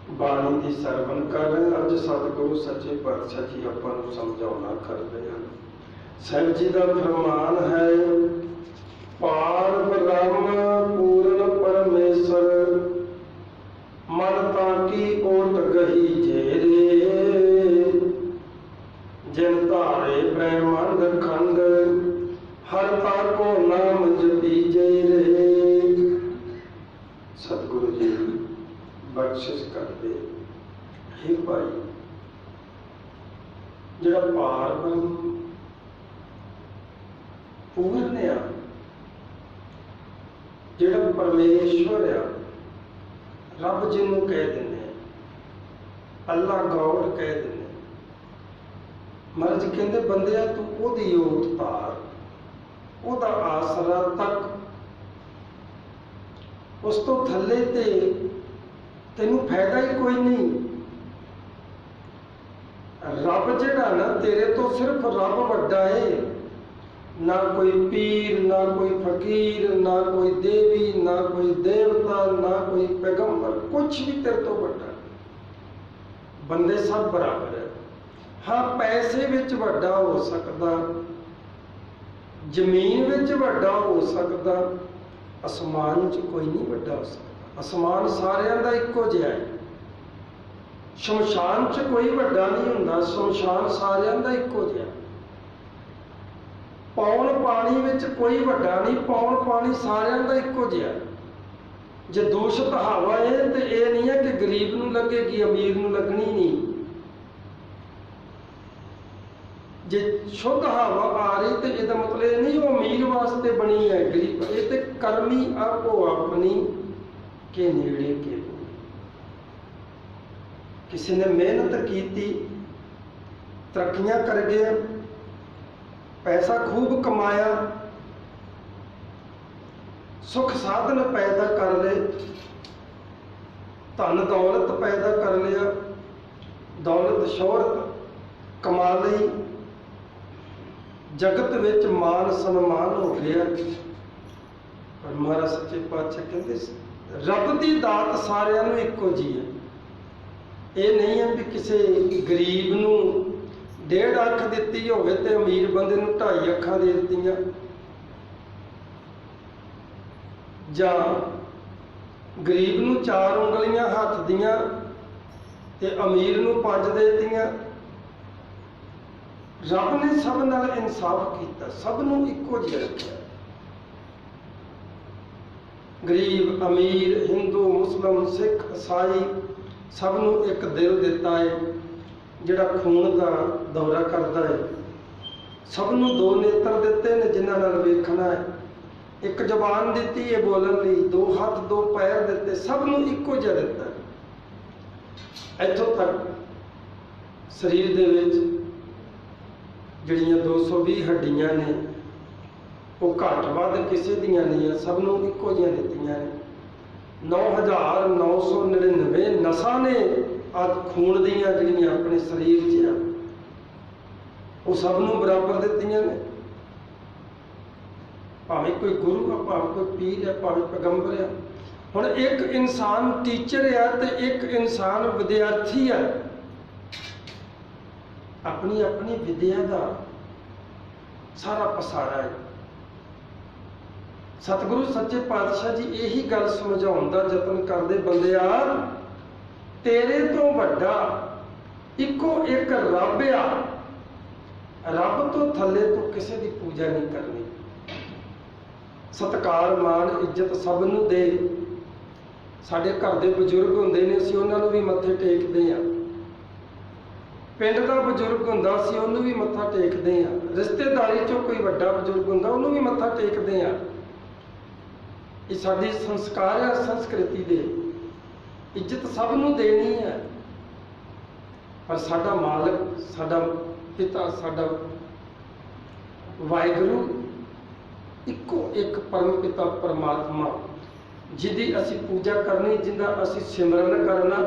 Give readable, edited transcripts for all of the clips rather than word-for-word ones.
ਬਾਣੀ ਦੀ ਸਰਵਣ ਕਰ ਰਹੇ ਹਾਂ। ਅੱਜ ਸਤਿਗੁਰੂ ਸੱਚੇ ਪਾਤਸ਼ਾਹ ਜੀ ਆਪਾਂ ਨੂੰ ਸਮਝਾਉਣਾ ਕਰਦੇ ਹਨ। ਸਾਹਿਬ ਜੀ ਦਾ ਫਰਮਾਨ ਹੈ, ਪਾਰ ਬ੍ਰਹਮ ਪੂਰਨ ਪਰਮੇਸ਼ਰ, ਮਨ ਤਾਂ ਕੀ ਓਟ ਗਹੀ ਜੇਰੇ, ਜਿਨ ਧਾਰੇ ਬ੍ਰਹਮੰਡ ਖੰਡ, ਹਰ ਤਾ ਕੋ ਨਾਮ ਜਪੀ ਜੈ ਰੇ। ਸਤਿਗੁਰੂ ਜੀ ਬਖਸ਼ਿਸ਼ ਕਰਦੇ, ਹੇ ਭਾਈ, ਜਿਹੜਾ ਪਾਰ ਬ੍ਰਹਮ ਪੂਰਨ ਆ, ਜਿਹੜਾ ਪਰਮੇਸ਼ਵਰ ਆ, ਰੱਬ ਜਿਹਨੂੰ ਕਹਿ ਦਿੰਦੇ ਆ, ਅੱਲਾ ਗੌਡ ਕਹਿ ਦਿੰਦੇ ਆ। ਮਹਾਰਾਜ ਕਹਿੰਦੇ, ਬੰਦਿਆ ਤੂੰ ਉਹਦੀ ਓਟ ਧਾਰ, ਉਹਦਾ ਆਸਰਾ ਤੱਕ, ਉਸ ਤੋਂ ਥੱਲੇ ਤੇ ਤੈਨੂੰ ਫਾਇਦਾ ਹੀ ਕੋਈ ਨਹੀਂ। ਰੱਬ ਜਿਹੜਾ ਨਾ ਤੇਰੇ ਤੋਂ, ਸਿਰਫ ਰੱਬ ਵੱਡਾ ਏ। ਨਾ ਕੋਈ ਪੀਰ, ਨਾ ਕੋਈ ਫਕੀਰ, ਨਾ ਕੋਈ ਦੇਵੀ, ਨਾ ਕੋਈ ਦੇਵਤਾ, ਨਾ ਕੋਈ ਪੈਗੰਬਰ, ਕੁਛ ਵੀ ਤੇਰੇ ਤੋਂ ਵੱਡਾ। ਬੰਦੇ ਸਭ ਬਰਾਬਰ ਹੈ। ਹਾਂ, ਪੈਸੇ ਵਿੱਚ ਵੱਡਾ ਹੋ ਸਕਦਾ, ਜ਼ਮੀਨ ਵਿੱਚ ਵੱਡਾ ਹੋ ਸਕਦਾ, ਅਸਮਾਨ 'ਚ ਕੋਈ ਨਹੀਂ ਵੱਡਾ ਹੋ ਸਕਦਾ। ਅਸਮਾਨ ਸਾਰਿਆਂ ਦਾ ਇੱਕੋ ਜਿਹਾ ਹੈ। ਸ਼ਮਸ਼ਾਨ 'ਚ ਕੋਈ ਵੱਡਾ ਨਹੀਂ ਹੁੰਦਾ, ਸ਼ਮਸ਼ਾਨ ਸਾਰਿਆਂ ਦਾ ਇੱਕੋ ਜਿਹਾ। ਪੌਣ ਪਾਣੀ ਵਿੱਚ ਕੋਈ ਵੱਡਾ ਨਹੀਂ, ਪੌਣ ਪਾਣੀ ਸਾਰਿਆਂ ਦਾ ਇੱਕੋ ਜਿਹਾ। ਜੇ ਦੂਸ਼ਿਤ ਹਵਾ ਹੈ ਤੇ ਇਹ ਨਹੀਂ ਹੈ ਕਿ ਗਰੀਬ ਨੂੰ ਲੱਗੇਗੀ, ਅਮੀਰ ਨੂੰ ਲੱਗਣੀ ਨਹੀਂ। ਜੇ ਸ਼ੁੱਧ ਹਵਾ ਆ ਰਹੀ ਤੇ ਇਹਦਾ ਮਤਲਬ ਇਹ ਨਹੀਂ ਉਹ ਅਮੀਰ ਵਾਸਤੇ ਬਣੀ ਹੈ, ਗਰੀਬ। ਇਹ ਤੇ ਕਰਮੀ ਆਪੋ ਆਪਣੀ ਕੇ ਨੇੜੇ ਕੇ। ਕਿਸੇ ਨੇ ਮਿਹਨਤ ਕੀਤੀ, ਤਰੱਕੀਆਂ ਕਰ ਗਿਆ, ਪੈਸਾ ਖੂਬ ਕਮਾਇਆ, ਸੁੱਖ ਸਾਧਨ ਪੈਦਾ ਕਰ ਲਏ, ਧਨ ਦੌਲਤ ਪੈਦਾ ਕਰ ਲਿਆ, ਦੌਲਤ ਸ਼ੋਹਰਤ ਕਮਾ ਲਈ, ਜਗਤ ਵਿੱਚ ਮਾਨ ਸਨਮਾਨ ਹੋ ਗਿਆ। ਪਰ ਮਹਾਰਾਜ ਸੱਚੇ ਪਾਤਸ਼ਾਹ ਕਹਿੰਦੇ, ਰੱਬ ਦੀ ਦਾਤ ਸਾਰਿਆਂ ਨੂੰ ਇੱਕੋ ਜਿਹੀ ਹੈ। ਇਹ ਨਹੀਂ ਹੈ ਵੀ ਕਿਸੇ ਗਰੀਬ ਨੂੰ 1.5 ਅੱਖ ਦਿੱਤੀ ਹੋਵੇ ਤੇ ਅਮੀਰ ਬੰਦੇ ਨੂੰ 2.5 ਅੱਖਾਂ ਦੇ ਦਿੱਤੀਆਂ, ਜਾਂ ਗਰੀਬ ਨੂੰ 4 ਉਂਗਲੀਆਂ ਹੱਥ ਦੀਆਂ ਤੇ ਅਮੀਰ ਨੂੰ 5 ਦੇ ਦਿੱਤੀਆਂ। ਰੱਬ ਨੇ ਸਭ ਨਾਲ ਇਨਸਾਫ ਕੀਤਾ, ਸਭ ਨੂੰ ਇੱਕੋ ਜਿਹਾ ਰੱਖਿਆ। ਗਰੀਬ, ਅਮੀਰ, ਹਿੰਦੂ, ਮੁਸਲਮ, ਸਿੱਖ, ਈਸਾਈ, ਸਭ ਨੂੰ ਇੱਕ ਦਿਲ ਦਿੱਤਾ ਹੈ ਜਿਹੜਾ ਖੂਨ ਦਾ ਦੌਰਾ ਕਰਦਾ ਹੈ। ਸਭ ਨੂੰ 2 ਨੇਤਰ ਦਿੱਤੇ ਨੇ ਜਿਨ੍ਹਾਂ ਨਾਲ ਵੇਖਣਾ ਹੈ, ਇੱਕ ਜ਼ੁਬਾਨ ਦਿੱਤੀ ਹੈ ਬੋਲਣ ਲਈ, 2 ਹੱਥ 2 ਪੈਰ ਦਿੱਤੇ, ਸਭ ਨੂੰ ਇੱਕੋ ਜਿਹਾ ਦਿੱਤਾ ਹੈ। ਇੱਥੋਂ ਤੱਕ ਸਰੀਰ ਦੇ ਵਿੱਚ ਜਿਹੜੀਆਂ 220 ਹੱਡੀਆਂ ਨੇ ਉਹ ਘੱਟ ਵੱਧ ਕਿਸੇ ਦੀਆਂ ਨਹੀਂ ਆ, ਸਭ ਨੂੰ ਇੱਕੋ ਜਿਹੀਆਂ ਦਿੱਤੀਆਂ ਨੇ। 9999 ਨਸਾਂ ਨੇ ਅੱਜ ਖੂਨ ਦੀਆਂ ਜਿਹੜੀਆਂ ਆਪਣੇ ਸਰੀਰ 'ਚ ਆ, ਉਹ ਸਭ ਨੂੰ ਬਰਾਬਰ ਦਿੱਤੀਆਂ ਨੇ। ਭਾਵੇਂ ਕੋਈ ਗੁਰੂ ਆ, ਭਾਵੇਂ ਕੋਈ ਪੀਰ ਆ, ਭਾਵੇਂ ਪੈਗੰਬਰ ਆ। ਹੁਣ ਇੱਕ ਇਨਸਾਨ ਟੀਚਰ ਆ ਤੇ ਇੱਕ ਇਨਸਾਨ ਵਿਦਿਆਰਥੀ ਆ। ਆਪਣੀ ਆਪਣੀ ਵਿਦਿਆ ਦਾ ਸਾਰਾ ਪਸਾਰਾ ਹੈ। ਸਤਿਗੁਰੂ ਸੱਚੇ ਪਾਤਸ਼ਾਹ ਜੀ ਇਹੀ ਗੱਲ ਸਮਝਾਉਣ ਦਾ ਯਤਨ ਕਰਦੇ, ਬੰਦਿਆ ਤੇਰੇ ਤੋਂ ਵੱਡਾ ਇੱਕੋ ਇੱਕ ਰੱਬ ਆ। ਰੱਬ ਤੋਂ ਥੱਲੇ ਤੋਂ ਕਿਸੇ ਦੀ ਪੂਜਾ ਨਹੀਂ ਕਰਨੀ। ਸਤਿਕਾਰ, ਮਾਣ, ਇੱਜ਼ਤ ਸਭ ਨੂੰ ਦੇ। ਸਾਡੇ ਘਰ ਦੇ ਬਜ਼ੁਰਗ ਹੁੰਦੇ ਨੇ, ਅਸੀਂ ਉਹਨਾਂ ਨੂੰ ਵੀ ਮੱਥੇ ਟੇਕਦੇ ਹਾਂ। ਪਿੰਡ ਦਾ ਬਜ਼ੁਰਗ ਹੁੰਦਾ, ਅਸੀਂ ਉਹਨੂੰ ਵੀ ਮੱਥਾ ਟੇਕਦੇ ਹਾਂ। ਰਿਸ਼ਤੇਦਾਰੀ 'ਚੋਂ ਕੋਈ ਵੱਡਾ ਬਜ਼ੁਰਗ ਹੁੰਦਾ, ਉਹਨੂੰ ਵੀ ਮੱਥਾ ਟੇਕਦੇ ਹਾਂ। ਇਹ ਸਾਡੀ ਸੰਸਕਾਰ ਹੈ, ਸੰਸਕ੍ਰਿਤੀ ਦੇ। ਇੱਜ਼ਤ ਸਭ ਨੂੰ ਦੇਣੀ ਹੈ। ਪਰ ਸਾਡਾ ਮਾਲਕ, ਸਾਡਾ ਪਿਤਾ, ਸਾਡਾ ਵਾਹਿਗੁਰੂ ਇੱਕੋ ਇੱਕ ਪਰਮ ਪਿਤਾ ਪਰਮਾਤਮਾ, ਜਿਹਦੀ ਅਸੀਂ ਪੂਜਾ ਕਰਨੀ, ਜਿਹਦਾ ਅਸੀਂ ਸਿਮਰਨ ਕਰਨਾ।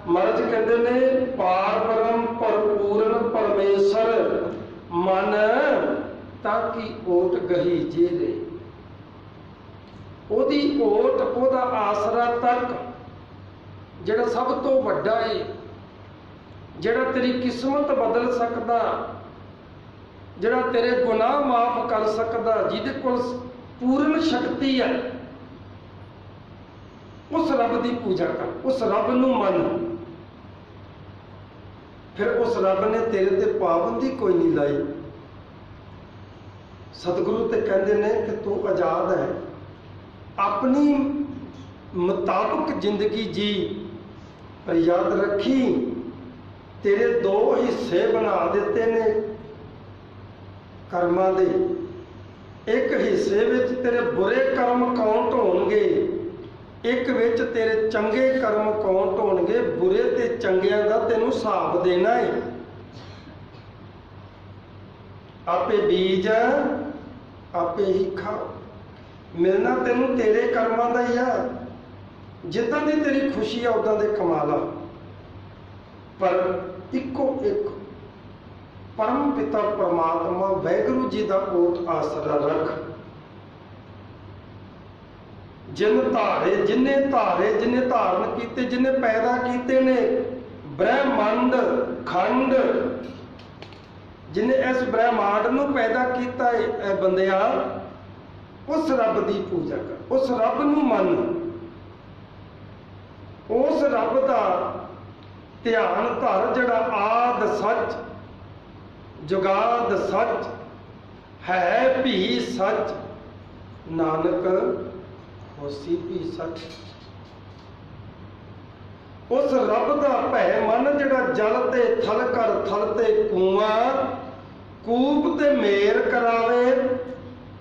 ਮਹਾਰਾਜ ਕਹਿੰਦੇ ਨੇ, ਪਾਰ ਬ੍ਰਹਮ ਭਰਪੂਰਨ ਪਰਮੇਸ਼ਰ, ਮਨ ਤਾਂ ਕੀ ਓਟ ਗਹੀ ਜੇਰੇ। ਉਹਦੀ ਓਟ, ਉਹਦਾ ਆਸਰਾ ਤੱਕ ਜਿਹੜਾ ਸਭ ਤੋਂ ਵੱਡਾ ਹੈ, ਜਿਹੜਾ ਤੇਰੀ ਕਿਸਮਤ ਬਦਲ ਸਕਦਾ, ਜਿਹੜਾ ਤੇਰੇ ਗੁਨਾਹ ਮਾਫ ਕਰ ਸਕਦਾ, ਜਿਹਦੇ ਕੋਲ ਪੂਰਨ ਸ਼ਕਤੀ ਹੈ, ਉਸ ਰੱਬ ਦੀ ਪੂਜਾ ਕਰ, ਉਸ ਰੱਬ ਨੂੰ ਮੰਨ। ਫਿਰ ਉਸ ਰੱਬ ਨੇ ਤੇਰੇ ਤੇ ਪਾਬੰਦੀ ਕੋਈ ਨਹੀਂ ਲਾਈ। ਸਤਿਗੁਰੂ ਤੇ ਕਹਿੰਦੇ ਨੇ ਕਿ ਤੂੰ ਆਜ਼ਾਦ ਹੈ, ਆਪਣੀ ਮੁਤਾਬਕ ਜ਼ਿੰਦਗੀ ਜੀ, ਪਰ ਯਾਦ ਰੱਖੀ ਤੇਰੇ ਦੋ ਹਿੱਸੇ ਬਣਾ ਦਿੱਤੇ ਨੇ ਕਰਮਾਂ ਦੇ। ਇੱਕ ਹਿੱਸੇ ਵਿੱਚ ਤੇਰੇ ਬੁਰੇ ਕਰਮ ਕਾਊਂਟ ਹੋਣਗੇ, ਇੱਕ ਵਿੱਚ ਤੇਰੇ ਚੰਗੇ ਕਰਮ ਕਾਊਂਟ ਹੋਣਗੇ। ਬੁਰੇ ਤੇ ਚੰਗਿਆਂ ਦਾ ਤੈਨੂੰ ਹਿਸਾਬ ਦੇਣਾ ਹੈ। ਆਪੇ ਬੀਜ ਆਪੇ ਹੀ ਖਾਓ, ਮਿਲਣਾ ਤੈਨੂੰ ਤੇਰੇ ਕਰਮਾਂ ਦਾ ਹੀ ਆ। ਜਿੱਦਾਂ ਦੀ ਤੇਰੀ ਖੁਸ਼ੀ ਆ ਉਦਾਂ ਦੇ ਕਮਾ ਲਾ, ਪਰ ਇੱਕੋ ਇੱਕ ਪਰਮ ਪਿਤਾ ਪਰਮਾਤਮਾ ਵਾਹਿਗੁਰੂ ਜੀ ਦਾ ਓਟ ਆਸਰਾ ਰੱਖ। ਜਿੰਨੇ ਧਾਰਨ ਕੀਤੇ, ਜਿੰਨੇ ਪੈਦਾ ਕੀਤੇ ਨੇ ਬ੍ਰਹਿਮੰਡ ਖੰਡ, ਜਿਨੇ ਇਸ ਬ੍ਰਹਿਮੰਡ ਨੂੰ ਪੈਦਾ ਕੀਤਾ ਹੈ, ਇਹ ਬੰਦਿਆ ਉਸ ਰੱਬ ਦੀ ਪੂਜਾ ਕਰ, ਉਸ ਰੱਬ ਨੂੰ ਮੰਨ, ਉਸ ਰੱਬ ਦਾ ਧਿਆਨ ਧਰ ਜਿਹੜਾ ਆਦ ਸੱਚ ਜੁਗਾਦ ਸੱਚ ਹੈ ਵੀ ਸੱਚ, ਨਾਨਕ ਹੋਸੀ ਵੀ ਸੱਚ। ਉਸ ਰੱਬ ਦਾ ਭੈ ਮਨ ਜਿਹੜਾ ਜਲ ਤੇ ਥਲ ਕਰ, ਥਲ ਤੇ ਕੂਆਂ, ਕੂਪ ਤੇ ਮੇਰ ਕਰਾਵੇ,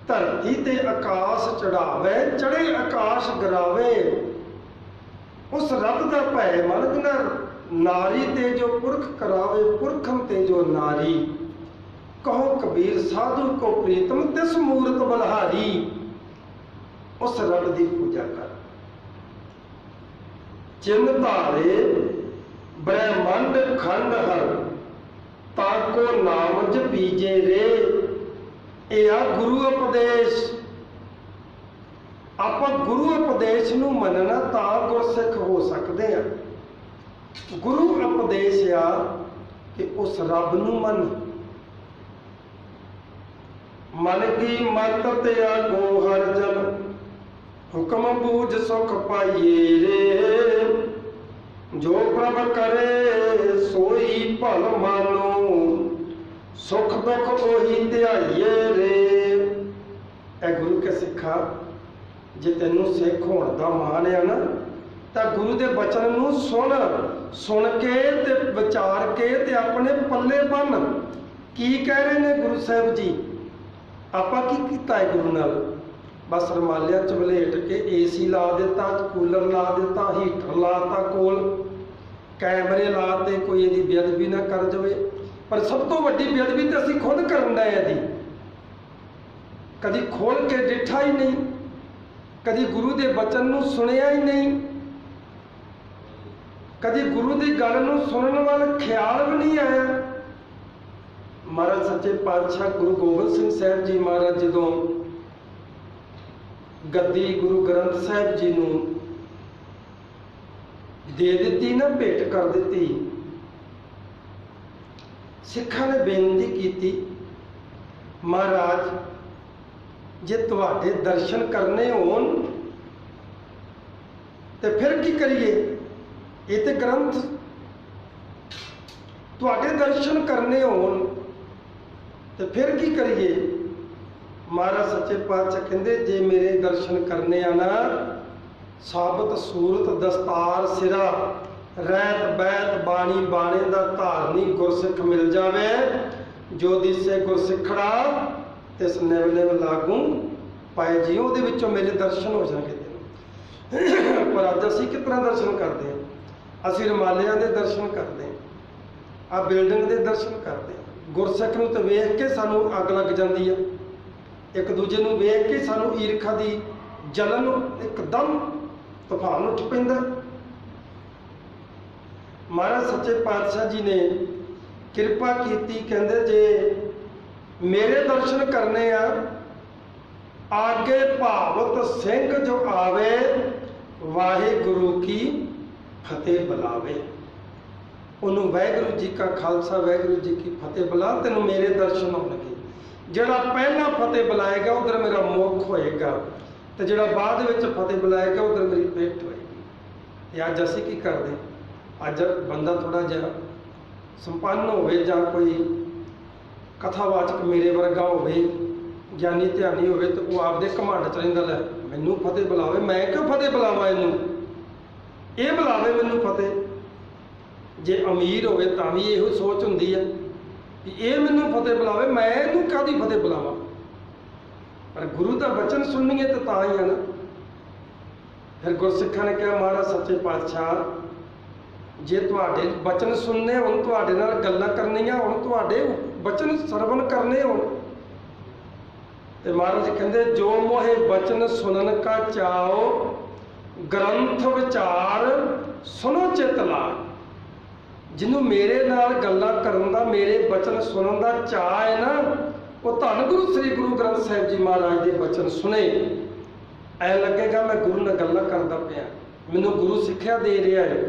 ਧਰਤੀ ਤੇ ਆਕਾਸ਼ ਚੜਾਵੇ, ਚੜੇ ਆਕਾਸ਼ ਗਰਾਵੇ। ਉਸ ਰੱਬ ਦਾ ਭੈ ਮਨ ਜਿਹੜਾ ਨਾਰੀ ਤੇ ਜੋ ਪੁਰਖ ਕਰਾਵੇ, ਪੁਰਖਮ ਤੇ ਜੋ ਨਾਰੀ। ਕਹੋ ਕਬੀਰ ਸਾਧੂ ਕੋ ਪ੍ਰੀਤਮ ਤਿਸ ਮੂਰਤ ਬਲਹਾਰੀ। ਉਸ ਰੱਬ ਦੀ ਪੂਜਾ ਕਰ। ਚਿੰਨ ਧਾਰੇ ਬ੍ਰਹਿਮੰਡ ਖੰਡ ਹਰ, ਤਾਕੋ ਨਾਮ ਜਪੀਜੇ ਰੇ। ਇਹ ਆ ਗੁਰੂ ਉਪਦੇਸ਼। ਆਪਾਂ ਗੁਰੂ ਉਪਦੇਸ਼ ਨੂੰ ਮੰਨਣਾ ਤਾਂ ਗੁਰਸਿੱਖ ਹੋ ਸਕਦੇ ਆ। ਗੁਰੂ ਉਪਦੇਸ਼ ਆ ਕਿ ਉਸ ਰੱਬ ਨੂੰ ਮੰਨ। ਮਨ ਕੀ ਮਤ ਤੇ ਆਗੋ ਹਰ ਜਨ, ਹੁਕਮ ਬੂਝ ਸੁਖ ਪਾਈਏ ਰੇ। ਜੋ ਪ੍ਰਭ ਕਰੇ ਸੋਈ ਭਲ ਮਾਨੋ, ਸੁਖ ਦੁਖ ਉਹੀ ਧਿਆਈਏ ਰੇ। ਇਹ ਗੁਰੂ ਕੇ ਸਿੱਖਾ, ਜੇ ਤੈਨੂੰ ਸਿੱਖ ਹੋਣ ਦਾ ਮਾਣ ਆ ਨਾ, ਤਾਂ ਗੁਰੂ ਦੇ ਬਚਨ ਨੂੰ ਸੁਣ ਕੇ ਤੇ ਵਿਚਾਰ ਕੇ ਤੇ ਆਪਣੇ ਪੱਲੇ ਬੰਨ। ਕੀ ਕਹਿ ਰਹੇ ਨੇ ਗੁਰੂ ਸਾਹਿਬ ਜੀ? ਆਪਾਂ ਕੀ ਕੀਤਾ ਹੈ ਗੁਰੂ ਨਾਲ? ਬਸ ਰਮਾਲਿਆਂ ਚ ਵਲੇਟ ਕੇ ਏਸੀ ਲਾ ਦਿੱਤਾ, ਕੂਲਰ ਲਾ ਦਿੱਤਾ, ਹੀਟਰ ਲਾਤਾ ਕੋਲ, ਕੈਮਰੇ ਲਾਤੇ, ਕੋਈ ਇਹਦੀ ਬੇਅਦਬੀ ਨਾ ਕਰ ਜਾਵੇ। ਪਰ ਸਭ ਤੋਂ ਵੱਡੀ ਬੇਅਦਬੀ ਤਾਂ ਅਸੀਂ ਖੁਦ ਕਰਨ ਦਾ ਇਹਦੀ। ਕਦੀ ਖੋਲ ਕੇ ਡਿੱਠਾ ਹੀ ਨਹੀਂ, ਕਦੀ ਗੁਰੂ ਦੇ ਬਚਨ ਨੂੰ ਸੁਣਿਆ ਹੀ ਨਹੀਂ, ਕਦੀ ਗੁਰੂ ਦੀ ਗੱਲ ਨੂੰ ਸੁਣਨ ਵੱਲ ਖਿਆਲ ਵੀ ਨਹੀਂ ਆਇਆ। ਮਹਾਰਾਜ ਸੱਚੇ ਪਾਤਸ਼ਾਹ ਗੁਰੂ ਗੋਬਿੰਦ ਸਿੰਘ ਸਾਹਿਬ ਜੀ ਮਹਾਰਾਜ ਜਦੋਂ ਗੱਦੀ ਗੁਰੂ ਗ੍ਰੰਥ ਸਾਹਿਬ ਜੀ ਨੂੰ ਦੇ ਦਿੱਤੀ ਨਾ, ਭੇਟ ਕਰ ਦਿੱਤੀ, ਸਿੱਖਾਂ ਨੇ ਬੇਨਤੀ ਕੀਤੀ, ਮਹਾਰਾਜ ਜੇ ਤੁਹਾਡੇ ਦਰਸ਼ਨ ਕਰਨੇ ਹੋਣ ਤੇ ਫਿਰ ਕੀ ਕਰੀਏ? ਇਹ ਤੇ ਗ੍ਰੰਥ, ਤੁਹਾਡੇ ਦਰਸ਼ਨ ਕਰਨੇ ਹੋਣ ਤੇ ਫਿਰ ਕੀ ਕਰੀਏ? ਮਹਾਰਾਜ ਸੱਚੇ ਪਾਤਸ਼ਾਹ ਕਹਿੰਦੇ, ਜੇ ਮੇਰੇ ਦਰਸ਼ਨ ਕਰਨੇ ਆ ਨਾ, ਸਾਬਤ ਸੂਰਤ ਦਸਤਾਰ ਸਿਰਾ, ਰਹਿਤ ਬੈਤ ਬਾਣੀ ਬਾਣੇ ਦਾ ਧਾਰਨੀ ਗੁਰਸਿੱਖ ਮਿਲ ਜਾਵੇ। ਜੋ ਦਿਸੇ ਗੁਰਸਿੱਖੜਾ ਤਿਸ ਨਿਵ ਨਿਵ ਲਾਗੂ ਪਾਏ ਜੀ। ਉਹਦੇ ਵਿੱਚੋਂ ਮੇਰੇ ਦਰਸ਼ਨ ਹੋ ਜਾਣਗੇ। ਪਰ ਅੱਜ ਅਸੀਂ ਕਿਸ ਤਰ੍ਹਾਂ ਦਰਸ਼ਨ ਕਰਦੇ ਹਾਂ? ਅਸੀਂ ਰਮਾਲਿਆਂ ਦੇ ਦਰਸ਼ਨ ਕਰਦੇ ਹਾਂ, ਆ ਬਿਲਡਿੰਗ ਦੇ ਦਰਸ਼ਨ ਕਰਦੇ ਹਾਂ। ਗੁਰਸਿੱਖ ਨੂੰ ਤਾਂ ਵੇਖ ਕੇ ਸਾਨੂੰ ਅੱਗ ਲੱਗ ਜਾਂਦੀ ਹੈ, ਇੱਕ ਦੂਜੇ ਨੂੰ ਵੇਖ ਕੇ ਸਾਨੂੰ ਈਰਖਾ ਦੀ ਜਲਨ ਇੱਕਦਮ ਤੂਫਾਨ ਉੱਠ ਪੈਂਦਾ। ਮਹਾਰਾਜ ਸੱਚੇ ਪਾਤਸ਼ਾਹ ਜੀ ਨੇ ਕਿਰਪਾ ਕੀਤੀ, ਕਹਿੰਦੇ ਜੇ ਮੇਰੇ ਦਰਸ਼ਨ ਕਰਨੇ ਆ, ਆਗੇ ਭਾਵਤ ਸਿੰਘ ਜੋ ਆਵੇ, ਵਾਹਿਗੁਰੂ ਕੀ ਫਤਿਹ ਬੁਲਾਵੇ, ਉਹਨੂੰ ਵਾਹਿਗੁਰੂ ਜੀ ਕਾ ਖਾਲਸਾ ਵਾਹਿਗੁਰੂ ਜੀ ਕੀ ਫਤਿਹ ਬੁਲਾ, ਤੈਨੂੰ ਮੇਰੇ ਦਰਸ਼ਨ ਹੋਣਗੇ। ਜਿਹੜਾ ਪਹਿਲਾਂ ਫਤਿਹ ਬੁਲਾਏਗਾ ਉਧਰ ਮੇਰਾ ਮੁਖ ਹੋਏਗਾ, ਤੇ ਜਿਹੜਾ ਬਾਅਦ ਵਿੱਚ ਫਤਿਹ ਬੁਲਾਏਗਾ ਉਧਰ ਮੇਰੀ ਪੇਟ ਹੋਏਗੀ। ਤੇ ਅੱਜ ਅਸੀਂ ਕੀ ਕਰਦੇ? ਅੱਜ ਬੰਦਾ ਥੋੜਾ ਜਿਹਾ ਸੰਪੰਨ ਹੋਵੇ ਜਾਂ ਕੋਈ ਕਥਾਵਾਚਕ ਮੇਰੇ ਵਰਗਾ ਹੋਵੇ, ਗਿਆਨੀ ਧਿਆਨੀ ਹੋਵੇ, ਤੇ ਉਹ ਆਪਦੇ ਘਮੰਡ ਚ ਰਹਿੰਦਾ, ਲੈ ਮੈਨੂੰ ਫਤਿਹ ਬੁਲਾਵੇ, ਮੈਂ ਕਿਉਂ ਫਤਿਹ ਬੁਲਾਵਾਂ ਇਹਨੂੰ, ਇਹ ਬੁਲਾਵੇ ਮੈਨੂੰ ਫਤਿਹ। ਜੇ ਅਮੀਰ ਹੋਵੇ ਤਾਂ ਵੀ ਇਹੋ ਸੋਚ ਹੁੰਦੀ ਹੈ ਕਿ ਇਹ ਮੈਨੂੰ ਫਤਿਹ ਬੁਲਾਵੇ, ਮੈਂ ਇਹਨੂੰ ਕਾਹਦੀ ਫਤਿਹ ਬੁਲਾਵਾਂ। ਪਰ ਗੁਰੂ ਦਾ ਬਚਨ ਸੁਣੀਏ ਤਾਂ ਹੀ ਹੈ ਨਾ। ਫਿਰ ਗੁਰਸਿੱਖਾਂ ਨੇ ਕਿਹਾ, ਮਹਾਰਾਜ ਸੱਚੇ ਪਾਤਸ਼ਾਹ, ਜੇ ਤੁਹਾਡੇ ਬਚਨ ਸੁਣਨੇ ਹੋਣ, ਤੁਹਾਡੇ ਨਾਲ ਗੱਲਾਂ ਕਰਨੀਆਂ ਹੋਣ, ਤੁਹਾਡੇ ਬਚਨ ਸਰਵਣ ਕਰਨੇ ਹੋਣ, ਤੇ ਮਹਾਰਾਜ ਕਹਿੰਦੇ, ਜੋ ਮੋਹੇ ਬਚਨ ਸੁਣਨ ਕਾ ਚਾਓ, ਗ੍ਰੰਥ ਵਿਚਾਰ ਸੁਣੋ ਚਿਤ ਲਾਗ। ਜਿਹਨੂੰ ਮੇਰੇ ਨਾਲ ਗੱਲਾਂ ਕਰਨ ਦਾ, ਮੇਰੇ ਬਚਨ ਸੁਣਨ ਦਾ ਚਾਅ ਹੈ ਨਾ, ਉਹ ਧੰਨ ਗੁਰੂ ਸ੍ਰੀ ਗੁਰੂ ਗ੍ਰੰਥ ਸਾਹਿਬ ਜੀ ਮਹਾਰਾਜ ਦੇ ਬਚਨ ਸੁਣੇ। ਐ ਲੱਗੇਗਾ ਮੈਂ ਗੁਰੂ ਨਾਲ ਗੱਲਾਂ ਕਰਦਾ ਪਿਆ, ਮੈਨੂੰ ਗੁਰੂ ਸਿੱਖਿਆ ਦੇ ਰਿਹਾ ਹੈ।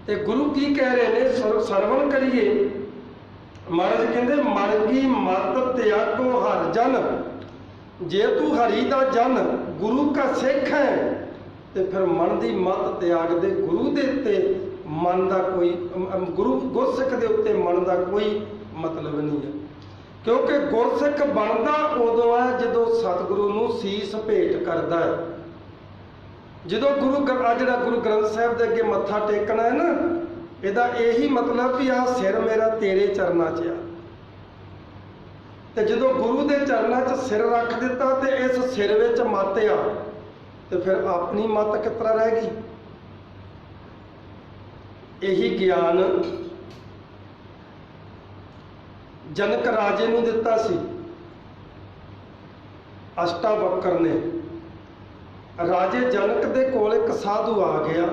ਤੇ ਗੁਰੂ ਕੀ ਕਹਿ ਰਹੇ ਨੇ? ਸਰਵਣ ਕਰੀਏ। ਮਹਾਰਾਜ ਕਹਿੰਦੇ, ਮਰ ਗਈ ਮਤ ਤਿਆਗੋ ਹਰ ਜਨ। ਜੇ ਤੂੰ ਹਰੀ ਦਾ ਜਨ, ਗੁਰੂ ਕਾ ਸਿੱਖ ਹੈ, ਤੇ ਫਿਰ ਮਨ ਦੀ ਮਤ ਤਿਆਗ ਦੇ। ਗੁਰੂ ਦੇ ਉੱਤੇ ਮਨ ਦਾ ਕੋਈ, ਗੁਰਸਿੱਖ ਦੇ ਉੱਤੇ ਮਨ ਦਾ ਕੋਈ ਮਤਲਬ ਨਹੀਂ ਹੈ। ਕਿਉਂਕਿ ਗੁਰਸਿੱਖ ਬਣਦਾ ਉਦੋਂ ਹੈ ਜਦੋਂ ਸਤਿਗੁਰੂ ਨੂੰ ਸੀਸ ਭੇਟ ਕਰਦਾ ਹੈ। ਜਦੋਂ ਜਿਹੜਾ ਗੁਰੂ ਗ੍ਰੰਥ ਸਾਹਿਬ ਦੇ ਅੱਗੇ ਮੱਥਾ ਟੇਕਣਾ ਹੈ ਨਾ, ਇਹਦਾ ਇਹੀ ਮਤਲਬ ਵੀ ਆਹ ਸਿਰ ਮੇਰਾ ਤੇਰੇ ਚਰਨਾਂ 'ਚ ਆ। ਤੇ ਜਦੋਂ ਗੁਰੂ ਦੇ ਚਰਨਾਂ 'ਚ ਸਿਰ ਰੱਖ ਦਿੱਤਾ ਤੇ ਇਸ ਸਿਰ ਵਿੱਚ ਮੱਤ ਆ, ਤੇ ਫਿਰ ਆਪਣੀ ਮੱਤ ਕਿਸ ਤਰ੍ਹਾਂ ਰਹਿ ਗਈ? ਇਹੀ ਗਿਆਨ ਜਨਕ ਰਾਜੇ ਨੂੰ ਦਿੱਤਾ ਸੀ ਅਸ਼ਟਾਵਕਰ ਨੇ। ਰਾਜੇ ਜਨਕ ਦੇ ਕੋਲ ਇੱਕ ਸਾਧੂ ਆ ਗਿਆ।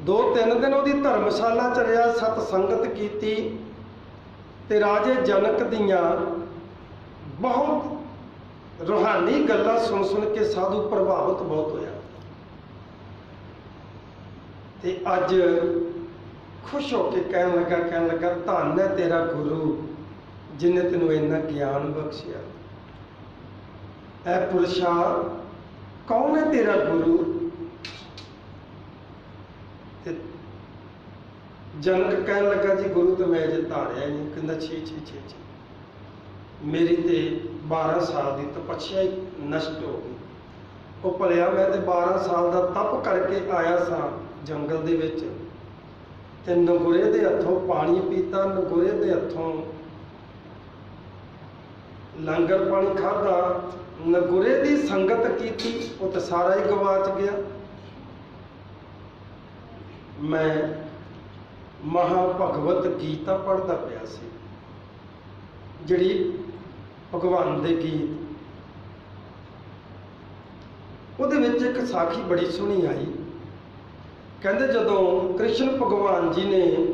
2-3 ਦਿਨ ਉਹਦੀ ਧਰਮਸ਼ਾਲਾ ਚ ਰਿਹਾ, ਸਤ ਸੰਗਤ ਕੀਤੀ, ਤੇ ਰਾਜੇ ਜਨਕ ਦੀਆਂ ਬਹੁਤ ਰੂਹਾਨੀ ਗੱਲਾਂ ਸੁਣ ਸੁਣ ਕੇ ਸਾਧੂ ਪ੍ਰਭਾਵਿਤ ਬਹੁਤ ਹੋਇਆ। ਤੇ ਅੱਜ ਖੁਸ਼ ਹੋ ਕੇ ਕਹਿਣ ਲੱਗਾ ਧੰਨ ਹੈ ਤੇਰਾ ਗੁਰੂ ਜਿਹਨੇ ਤੈਨੂੰ ਇੰਨਾ ਗਿਆਨ ਬਖਸ਼ਿਆ। ਐ ਪੁਰਸ਼ਾ, ਕੌਣ ਹੈ ਤੇਰਾ ਗੁਰੂ? ਤੇ ਜਨਕ ਕਹਿਣ ਲੱਗਾ, ਜੀ ਗੁਰੂ ਤਾਂ ਮੈਂ ਅਜੇ ਧਾਰਿਆ ਨਹੀਂ। ਕਹਿੰਦਾ, ਛੇ ਮੇਰੀ ਤੇ 12 ਸਾਲ ਦੀ ਤਪੱਸਿਆ ਹੀ ਨਸ਼ਟ ਹੋ ਗਈ। ਉਹ ਭਲਿਆ, ਮੈਂ ਤੇ 12 ਸਾਲ ਦਾ ਤਪ ਕਰਕੇ ਆਇਆ ਸਾਂ ਜੰਗਲ ਦੇ ਵਿੱਚ, ਤੇ ਨਗੁਰੇ ਦੇ ਹੱਥੋਂ ਪਾਣੀ ਪੀਤਾ, ਨਗੁਰੇ ਦੇ ਹੱਥੋਂ ਲੰਗਰ ਪਾਣੀ ਖਾਧਾ, ਨਗੁਰੇ ਦੀ ਸੰਗਤ ਕੀਤੀ, ਉਹ ਤਾਂ ਸਾਰਾ ਹੀ ਗਵਾਚ ਗਿਆ। ਮੈਂ ਮਹਾਭਗਵਤ ਗੀਤਾ ਪੜ੍ਹਦਾ ਪਿਆ ਸੀ, ਜਿਹੜੀ ਭਗਵਾਨ ਦੇ ਗੀਤ, ਉਹਦੇ ਵਿੱਚ ਇੱਕ ਸਾਖੀ ਬੜੀ ਸੋਹਣੀ ਆਈ। ਕਹਿੰਦੇ, ਜਦੋਂ ਕ੍ਰਿਸ਼ਨ ਭਗਵਾਨ ਜੀ ਨੇ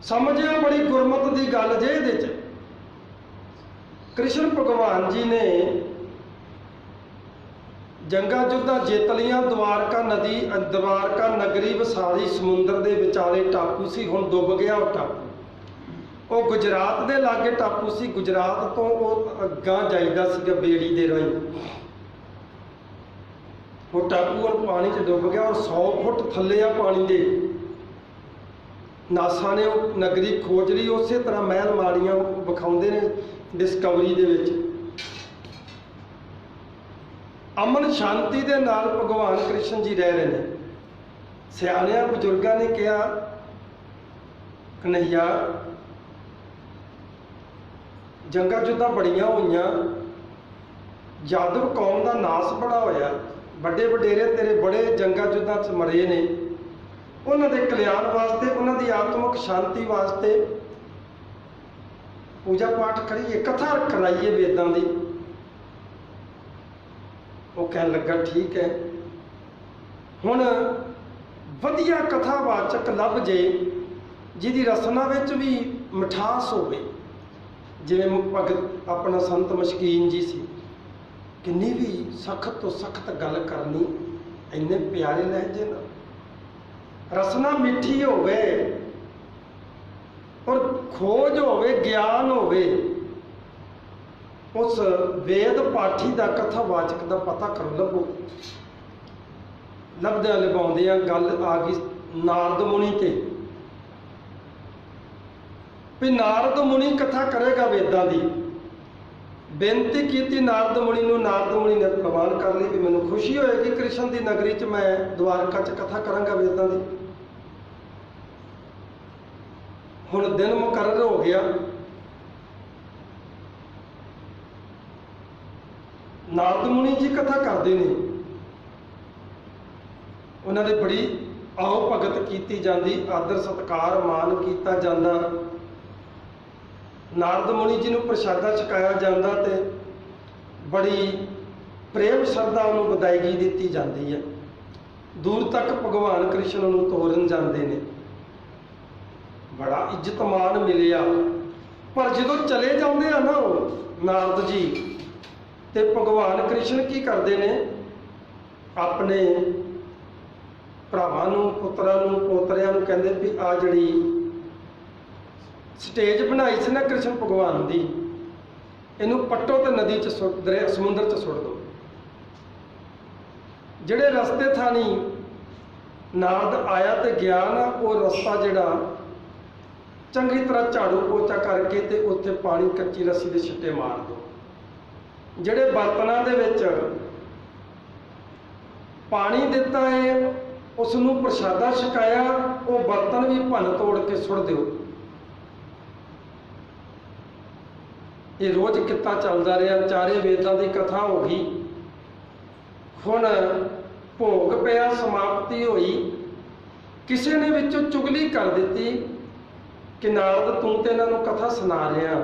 ਸਮਝਿਆ ਬੜੀ ਗੁਰਮਤਿ ਦੀ ਗੱਲ ਜੇ ਇਹਦੇ 'ਚ, ਕ੍ਰਿਸ਼ਨ ਭਗਵਾਨ ਜੀ ਨੇ ਜੰਗਾਂ ਜੁੱਧਾਂ ਜਿੱਤ ਲਈਆਂ, ਦਵਾਰਕਾ ਨਗਰੀ ਵਸਾਲੀ, ਸਮੁੰਦਰ ਦੇ ਵਿਚਾਲੇ ਟਾਪੂ ਸੀ, ਹੁਣ ਡੁੱਬ ਗਿਆ ਉਹ ਟਾਪੂ। ਉਹ ਗੁਜਰਾਤ ਦੇ ਲਾਗੇ ਟਾਪੂ ਸੀ, ਗੁਜਰਾਤ ਤੋਂ ਉਹ ਅੱਗਾਂ ਜਾਈਦਾ ਸੀਗਾ ਬੇੜੀ ਦੇ ਰਾਹੀਂ। ਉਹ ਟਾਪੂ ਹੁਣ ਪਾਣੀ 'ਚ ਡੁੱਬ ਗਿਆ, ਔਰ 100 ਫੁੱਟ ਥੱਲੇ ਆ ਪਾਣੀ ਦੇ। ਨਾਸਾ ਨੇ ਉਹ ਨਗਰੀ ਖੋਜ ਲਈ, ਉਸੇ ਤਰ੍ਹਾਂ ਮਹਿਲ ਮਾੜੀਆਂ ਵਿਖਾਉਂਦੇ ਨੇ ਡਿਸਕਵਰੀ ਦੇ ਵਿੱਚ। ਅਮਨ ਸ਼ਾਂਤੀ ਦੇ ਨਾਲ ਭਗਵਾਨ ਕ੍ਰਿਸ਼ਨ ਜੀ ਰਹਿ ਰਹੇ ਨੇ। ਸਿਆਣਿਆਂ ਬਜ਼ੁਰਗਾਂ ਨੇ ਕਿਹਾ, ਕਨ੍ਹਈਆ, ਜੰਗਾਂ ਜੁੱਧਾਂ ਬੜੀਆਂ ਹੋਈਆਂ, ਯਾਦਵ ਕੌਮ ਦਾ ਨਾਸ ਬੜਾ ਹੋਇਆ, ਵੱਡੇ ਵਡੇਰੇ ਤੇਰੇ ਬੜੇ ਜੰਗਾਂ ਜੁੱਧਾਂ 'ਚ ਮਰੇ ਨੇ, ਉਹਨਾਂ ਦੇ ਕਲਿਆਣ ਵਾਸਤੇ, ਉਹਨਾਂ ਦੀ ਆਤਮਿਕ ਸ਼ਾਂਤੀ ਵਾਸਤੇ ਪੂਜਾ ਪਾਠ ਕਰੀਏ, ਕਥਾ ਕਰਾਈਏ ਵੇਦਾਂ ਦੀ। ਉਹ ਕਹਿਣ ਲੱਗਾ, ਠੀਕ ਹੈ। ਹੁਣ ਵਧੀਆ ਕਥਾਵਾਚਕ ਲੱਭ ਜੇ, ਜਿਹਦੀ ਰਸਨਾ ਵਿੱਚ ਵੀ ਮਿਠਾਸ ਹੋਵੇ, ਜਿਵੇਂ ਭਗਤ ਆਪਣਾ ਸੰਤ ਮਸ਼ਕੀਨ ਜੀ ਸੀ, ਕਿੰਨੀ ਵੀ ਸਖਤ ਤੋਂ ਸਖਤ ਗੱਲ ਕਰਨੀ, ਇੰਨੇ ਪਿਆਰੇ ਲਹਿਜੇ ਨਾਲ, ਰਸਨਾ ਮਿੱਠੀ ਹੋਵੇ ਔਰ ਖੋਜ ਹੋਵੇ, ਗਿਆਨ ਹੋਵੇ। ਉਸ ਵੇਦ ਪਾਠੀ ਦਾ, ਕਥਾਵਾਚਕ ਦਾ ਪਤਾ ਕਰੋ, ਲੱਭੋ। ਲੱਭਦਿਆਂ ਲਭਾਉਂਦਿਆਂ ਗੱਲ ਆ ਗਈ ਨਾਰਦ ਮੁਨੀ ਤੇ, ਵੀ ਨਾਰਦ ਮੁਨੀ ਕਥਾ ਕਰੇਗਾ ਵੇਦਾਂ ਦੀ। ਬੇਨਤੀ ਕੀਤੀ ਨਾਰਦ ਮੁਨੀ ਨੂੰ, ਨਾਰਦ ਮੁਨੀ ਨੇ ਪ੍ਰਵਾਨ ਕਰ ਲਈ ਵੀ ਮੈਨੂੰ ਖੁਸ਼ੀ ਹੋਏਗੀ ਕ੍ਰਿਸ਼ਨ ਦੀ ਨਗਰੀ 'ਚ ਮੈਂ ਦਵਾਰਕਾ 'ਚ ਕਥਾ ਕਰਾਂਗਾ ਵੇਦਾਂ ਦੀ। ਹੁਣ ਦਿਨ ਮੁਕਰਰ ਹੋ ਗਿਆ, ਨਾਰਦ ਮੁਨੀ ਜੀ ਕਥਾ ਕਰਦੇ ਨੇ, ਉਹਨਾਂ ਦੇ ਬੜੀ ਆਓ ਭਗਤ ਕੀਤੀ ਜਾਂਦੀ, ਆਦਰ ਸਤਿਕਾਰ ਮਾਨ ਕੀਤਾ ਜਾਂਦਾ। ਨਾਰਦ ਮੁਨੀ ਜੀ ਨੂੰ ਪ੍ਰਸ਼ਾਦਾ ਛਕਾਇਆ ਜਾਂਦਾ ਤੇ ਬੜੀ ਪ੍ਰੇਮ ਸ਼ਰਧਾ ਉਹਨੂੰ ਵਿਦਾਇਗੀ ਦਿੱਤੀ ਜਾਂਦੀ ਹੈ। ਦੂਰ ਤੱਕ ਭਗਵਾਨ ਕ੍ਰਿਸ਼ਨ ਨੂੰ ਤੋਰਨ ਜਾਂਦੇ ਨੇ, ਬੜਾ ਇੱਜ਼ਤ ਮਾਨ ਮਿਲਿਆ। ਪਰ ਜਦੋਂ ਚਲੇ ਜਾਂਦੇ ਆ ਨਾ ਉਹ ਨਾਰਦ ਜੀ, ਤੇ ਭਗਵਾਨ ਕ੍ਰਿਸ਼ਨ ਕੀ ਕਰਦੇ ਨੇ, ਆਪਣੇ ਭਰਾਵਾਂ ਨੂੰ, ਪੁੱਤਰਾਂ ਨੂੰ, ਪੋਤਰਿਆਂ ਨੂੰ ਕਹਿੰਦੇ ਵੀ ਆ ਜਿਹੜੀ ਸਟੇਜ ਬਣਾਈ ਸੀ ਨਾ ਕ੍ਰਿਸ਼ਨ ਭਗਵਾਨ ਦੀ, ਇਹਨੂੰ ਪੱਟੋ ਤੇ ਨਦੀ 'ਚ ਸਮੁੰਦਰ 'ਚ ਸੁੱਟ ਦਿਓ। ਜਿਹੜੇ ਰਸਤੇ ਥਾਣੀ ਨਾਰਦ ਆਇਆ ਤੇ ਗਿਆ ਨਾ, ਉਹ ਰਸਤਾ ਜਿਹੜਾ ਚੰਗੀ ਤਰ੍ਹਾਂ ਝਾੜੂ ਪੋਚਾ ਕਰਕੇ ਤੇ ਉੱਥੇ ਪਾਣੀ, ਕੱਚੀ ਲੱਸੀ ਦੇ ਛਿੱਟੇ ਮਾਰ ਦਿਓ। ਜਿਹੜੇ ਬਰਤਨਾਂ ਦੇ ਵਿੱਚ ਪਾਣੀ ਦਿੱਤਾ ਹੈ, ਉਸ ਨੂੰ ਪ੍ਰਸ਼ਾਦਾ ਛਕਾਇਆ, ਉਹ ਬਰਤਨ ਵੀ ਭੰਨ ਤੋੜ ਕੇ ਸੁੱਟ ਦਿਓ। ਇਹ ਰੋਜ਼ ਕਿੱਤਾ ਚੱਲਦਾ ਰਿਹਾ। ਚਾਰੇ ਵੇਦਾਂ ਦੀ ਕਥਾ ਹੋ ਗਈ। ਹੁਣ ਭੋਗ ਪਿਆ, ਸਮਾਪਤੀ ਹੋਈ। ਕਿਸੇ ਨੇ ਵਿੱਚੋਂ ਚੁਗਲੀ ਕਰ ਦਿੱਤੀ ਕਿ ਨਾਰਦ ਤੂੰ ਤੇ ਇਹਨਾਂ ਨੂੰ ਕਥਾ ਸੁਣਾ ਰਿਹਾ,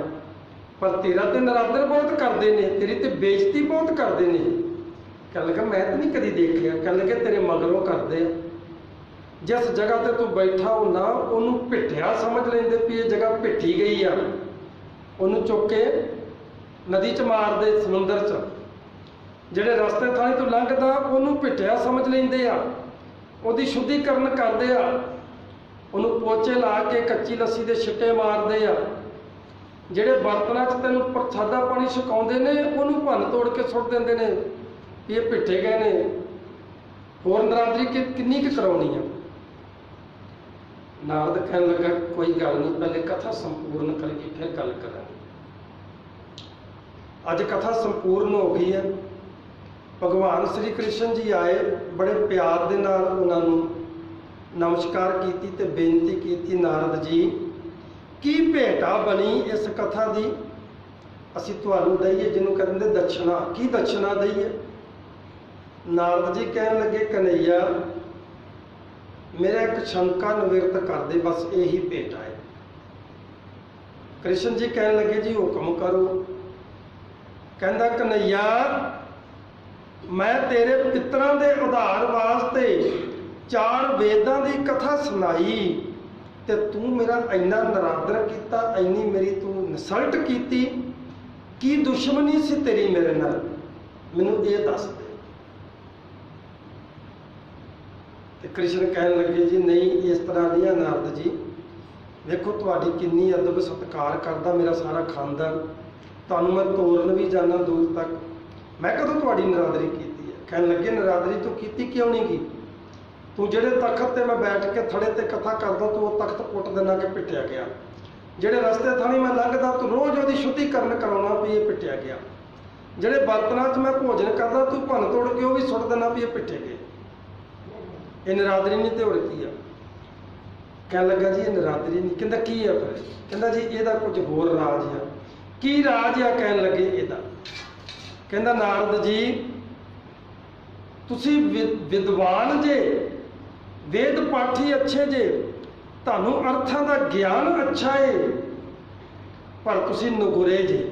ਪਰ ਤੇਰਾ ਤੇ ਨਰਾਦਰ ਬਹੁਤ ਕਰਦੇ ਨੇ, ਤੇਰੀ ਤੇ ਬੇਇੱਜ਼ਤੀ ਬਹੁਤ ਕਰਦੇ ਨੇ। ਕਹਿਣ ਲੱਗਾ ਮੈਂ ਤਾਂ ਨਹੀਂ ਕਦੀ ਦੇਖਿਆ। ਕਹਿਣ ਲੱਗੇ ਤੇਰੇ ਮਗਰੋਂ ਕਰਦੇ ਆ। ਜਿਸ ਜਗ੍ਹਾ ਤੇ ਤੂੰ ਬੈਠਾ ਹੋ ਨਾ, ਉਹਨੂੰ ਭਿੱਠਿਆ ਸਮਝ ਲੈਂਦੇ ਵੀ ਇਹ ਜਗ੍ਹਾ ਭਿੱਠੀ ਗਈ ਆ, ਉਹਨੂੰ ਚੁੱਕ ਕੇ ਨਦੀ 'ਚ ਮਾਰਦੇ, ਸਮੁੰਦਰ 'ਚ। ਜਿਹੜੇ ਰਸਤੇ ਥਾਣੀ ਤੋਂ ਲੰਘਦਾ ਉਹਨੂੰ ਭਿੱਠਿਆ ਸਮਝ ਲੈਂਦੇ ਆ, ਉਹਦੀ ਸ਼ੁੱਧੀਕਰਨ ਕਰਦੇ ਆ, ਉਹਨੂੰ ਪੋਚੇ ਲਾ ਕੇ ਕੱਚੀ ਲੱਸੀ ਦੇ ਛਿੱਟੇ ਮਾਰਦੇ ਆ। ਜਿਹੜੇ ਬਰਤਨਾਂ 'ਚ ਤੈਨੂੰ ਪ੍ਰਸ਼ਾਦਾ ਪਾਣੀ ਛਕਾਉਂਦੇ ਨੇ, ਉਹਨੂੰ ਭੰਨ ਤੋੜ ਕੇ ਸੁੱਟ ਦਿੰਦੇ ਨੇ, ਇਹ ਭਿੱਠੇ ਗਏ ਨੇ, ਹੋਰ ਨਰਾਦਰੀ ਕਿੰਨੀ ਕੁ ਕਰਾਉਣੀ ਆ। ਨਾਰਦ ਕਹਿਣ ਲੱਗਾ ਕੋਈ ਗੱਲ ਨਹੀਂ, ਪਹਿਲੇ ਕਥਾ ਸੰਪੂਰਨ ਕਰਕੇ ਫਿਰ ਗੱਲ ਕਰਾਂਗੇ। ਅੱਜ ਕਥਾ ਸੰਪੂਰਨ ਹੋ ਗਈ ਹੈ। ਭਗਵਾਨ ਸ੍ਰੀ ਕ੍ਰਿਸ਼ਨ ਜੀ ਆਏ, ਬੜੇ ਪਿਆਰ ਦੇ ਨਾਲ ਉਹਨਾਂ ਨੂੰ ਨਮਸਕਾਰ ਕੀਤੀ ਤੇ ਬੇਨਤੀ ਕੀਤੀ, ਨਾਰਦ ਜੀ ਕੀ ਭੇਟਾ ਬਣੀ ਇਸ ਕਥਾ ਦੀ, ਅਸੀਂ ਤੁਹਾਨੂੰ ਦਈਏ, ਜਿਹਨੂੰ ਕਹਿੰਦੇ ਦਕਸ਼ਨਾ, ਕੀ ਦਕਸ਼ਨਾ ਦਈਏ। ਨਾਰਦ ਜੀ ਕਹਿਣ ਲੱਗੇ ਕਨਈਆ ਮੇਰਾ ਇੱਕ ਸ਼ੰਕਾ ਨਿਵਰਤ ਕਰਦੇ, ਬਸ ਇਹੀ ਭੇਟਾ ਹੈ। ਕ੍ਰਿਸ਼ਨ ਜੀ ਕਹਿਣ ਲੱਗੇ ਜੀ ਹੁਕਮ ਕਰੋ। ਕਹਿੰਦਾ ਕਨਈਆ ਮੈਂ ਤੇਰੇ ਪਿੱਤਰਾਂ ਦੇ ਉਧਾਰ ਵਾਸਤੇ 4 ਵੇਦਾਂ ਦੀ ਕਥਾ ਸੁਣਾਈ ਤੇ ਤੂੰ ਮੇਰਾ ਇੰਨਾ ਨਰਾਦਰ ਕੀਤਾ, ਇੰਨੀ ਮੇਰੀ ਤੂੰ ਇਨਸਲਟ ਕੀਤੀ, ਕੀ ਦੁਸ਼ਮਣੀ ਸੀ ਤੇਰੀ ਮੇਰੇ ਨਾਲ, ਮੈਨੂੰ ਇਹ ਦੱਸ ਦੇ। ਤੇ ਕ੍ਰਿਸ਼ਨ ਕਹਿਣ ਲੱਗੇ ਜੀ ਨਹੀਂ ਇਸ ਤਰ੍ਹਾਂ ਨਹੀਂ ਆ ਨਾਰਦ ਜੀ, ਵੇਖੋ ਤੁਹਾਡੀ ਕਿੰਨੀ ਅਦਬ ਸਤਿਕਾਰ ਕਰਦਾ ਮੇਰਾ ਸਾਰਾ ਖਾਨਦਾਨ, ਤੁਹਾਨੂੰ ਮੈਂ ਤੋਰਨ ਵੀ ਜਾਣਾ ਦੂਰ ਤੱਕ, ਮੈਂ ਕਦੋਂ ਤੁਹਾਡੀ ਨਰਾਦਰੀ ਕੀਤੀ ਹੈ। ਕਹਿਣ ਲੱਗੇ ਨਰਾਦਰੀ ਤੂੰ ਕੀਤੀ ਕਿਉਂ ਨਹੀਂ ਗੀ, ਤੂੰ ਜਿਹੜੇ ਤਖਤ ਤੇ ਮੈਂ ਬੈਠ ਕੇ ਥੜੇ ਤੇ ਕਥਾ ਕਰਦਾ ਤੂੰ ਉਹ ਤਖਤ ਪੁੱਟ ਦੇਣਾ ਕਿ ਪਿੱਟਿਆ ਗਿਆ, ਜਿਹੜੇ ਰਸਤੇ ਥਾਣੀ ਮੈਂ ਲੰਘਦਾ ਤੂੰ ਰੋਜ਼ ਉਹਦੀ ਸ਼ੁੱਧੀਕਰਨ ਕਰਾਉਣਾ ਵੀ ਇਹ ਪਿੱਟਿਆ ਗਿਆ, ਜਿਹੜੇ ਬਰਤਨਾਂ 'ਚ ਮੈਂ ਭੋਜਨ ਕਰਦਾ ਤੂੰ ਭੰਨ ਤੋੜ ਕੇ ਉਹ ਵੀ ਸੁੱਟ ਦੇਣਾ ਵੀ ਇਹ ਪਿੱਟੇ ਗਏ। ਇਹ ਨਰਾਦਰੀ ਨਹੀਂ ਤੇ ਹੋਰ ਕੀ ਆ। ਕਹਿਣ ਲੱਗਾ ਜੀ ਇਹ ਨਰਾਦਰੀ ਨਹੀਂ। ਕਹਿੰਦਾ ਕੀ ਆ ਫਿਰ। ਕਹਿੰਦਾ ਜੀ ਇਹਦਾ ਕੁਝ ਹੋਰ ਰਾਜ ਆ। ਕੀ ਰਾਜ ਆ ਕਹਿਣ ਲੱਗੇ ਇਹਦਾ। ਕਹਿੰਦਾ ਨਾਰਦ ਜੀ ਤੁਸੀਂ ਵਿਦਵਾਨ ਜੇ, ਵੇਦ ਪਾਠੀ ਅੱਛੇ ਜੇ, ਤੁਹਾਨੂੰ ਅਰਥਾਂ ਦਾ ਗਿਆਨ ਅੱਛਾ ਏ, ਪਰ ਤੁਸੀਂ ਨਗੁਰੇ ਜੇ,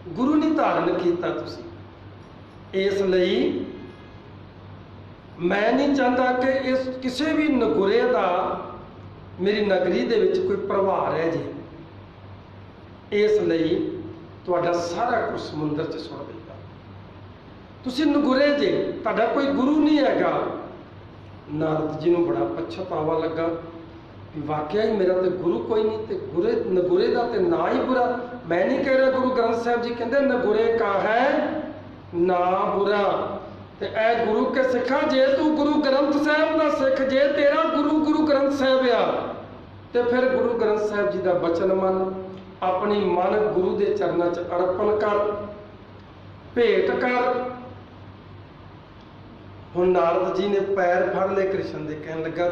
ਗੁਰੂ ਨਹੀਂ ਧਾਰਨ ਕੀਤਾ ਤੁਸੀਂ। ਇਸ ਲਈ ਮੈਂ ਨਹੀਂ ਚਾਹੁੰਦਾ ਕਿ ਇਸ ਕਿਸੇ ਵੀ ਨਗੁਰੇ ਦਾ ਮੇਰੀ ਨਗਰੀ ਦੇ ਵਿੱਚ ਕੋਈ ਪ੍ਰਭਾਵ ਰਹਿ ਜੇ, ਇਸ ਲਈ ਤੁਹਾਡਾ ਸਾਰਾ ਕੁਝ ਸਮੁੰਦਰ 'ਚ ਸੁੱਟ ਦਿੱਤਾ। ਤੁਸੀਂ ਨਗੁਰੇ ਜੇ, ਤੁਹਾਡਾ ਕੋਈ ਗੁਰੂ ਨਹੀਂ ਹੈਗਾ। ਨਾਰਦ ਜੀ ਨੂੰ ਬੜਾ ਪਛਤਾਵਾ ਲੱਗਾ ਵੀ ਵਾਕਿਆ ਹੀ ਮੇਰਾ ਤੇ ਗੁਰੂ ਕੋਈ ਨਹੀਂ, ਤੇ ਨਗੁਰੇ ਦਾ ਤੇ ਨਾ ਹੀ ਬੁਰਾ। ਮੈਂ ਨਹੀਂ ਕਹਿ ਰਿਹਾ, ਗੁਰੂ ਗ੍ਰੰਥ ਸਾਹਿਬ ਜੀ ਕਹਿੰਦੇ ਨਗੁਰੇ ਕਾ ਹੈ ਨਾ ਬੁਰਾ। ਤੇ ਇਹ ਗੁਰੂ ਕੇ ਸਿੱਖਾਂ, ਜੇ ਤੂੰ ਗੁਰੂ ਗ੍ਰੰਥ ਸਾਹਿਬ ਦਾ ਸਿੱਖ, ਜੇ ਤੇਰਾ ਗੁਰੂ ਗ੍ਰੰਥ ਸਾਹਿਬ ਆ, ਤੇ ਫਿਰ ਗੁਰੂ ਗ੍ਰੰਥ ਸਾਹਿਬ ਜੀ ਦਾ ਬਚਨ ਮੰਨ, ਆਪਣੀ ਮਨ ਗੁਰੂ ਦੇ ਚਰਨਾਂ 'ਚ ਅਰਪਣ ਕਰ, ਭੇਟ ਕਰ। ਹੁਣ ਨਾਰਦ ਜੀ ਨੇ ਪੈਰ ਫੜ ਲਏ ਕ੍ਰਿਸ਼ਨ ਦੇ, ਕਹਿਣ ਲੱਗਾ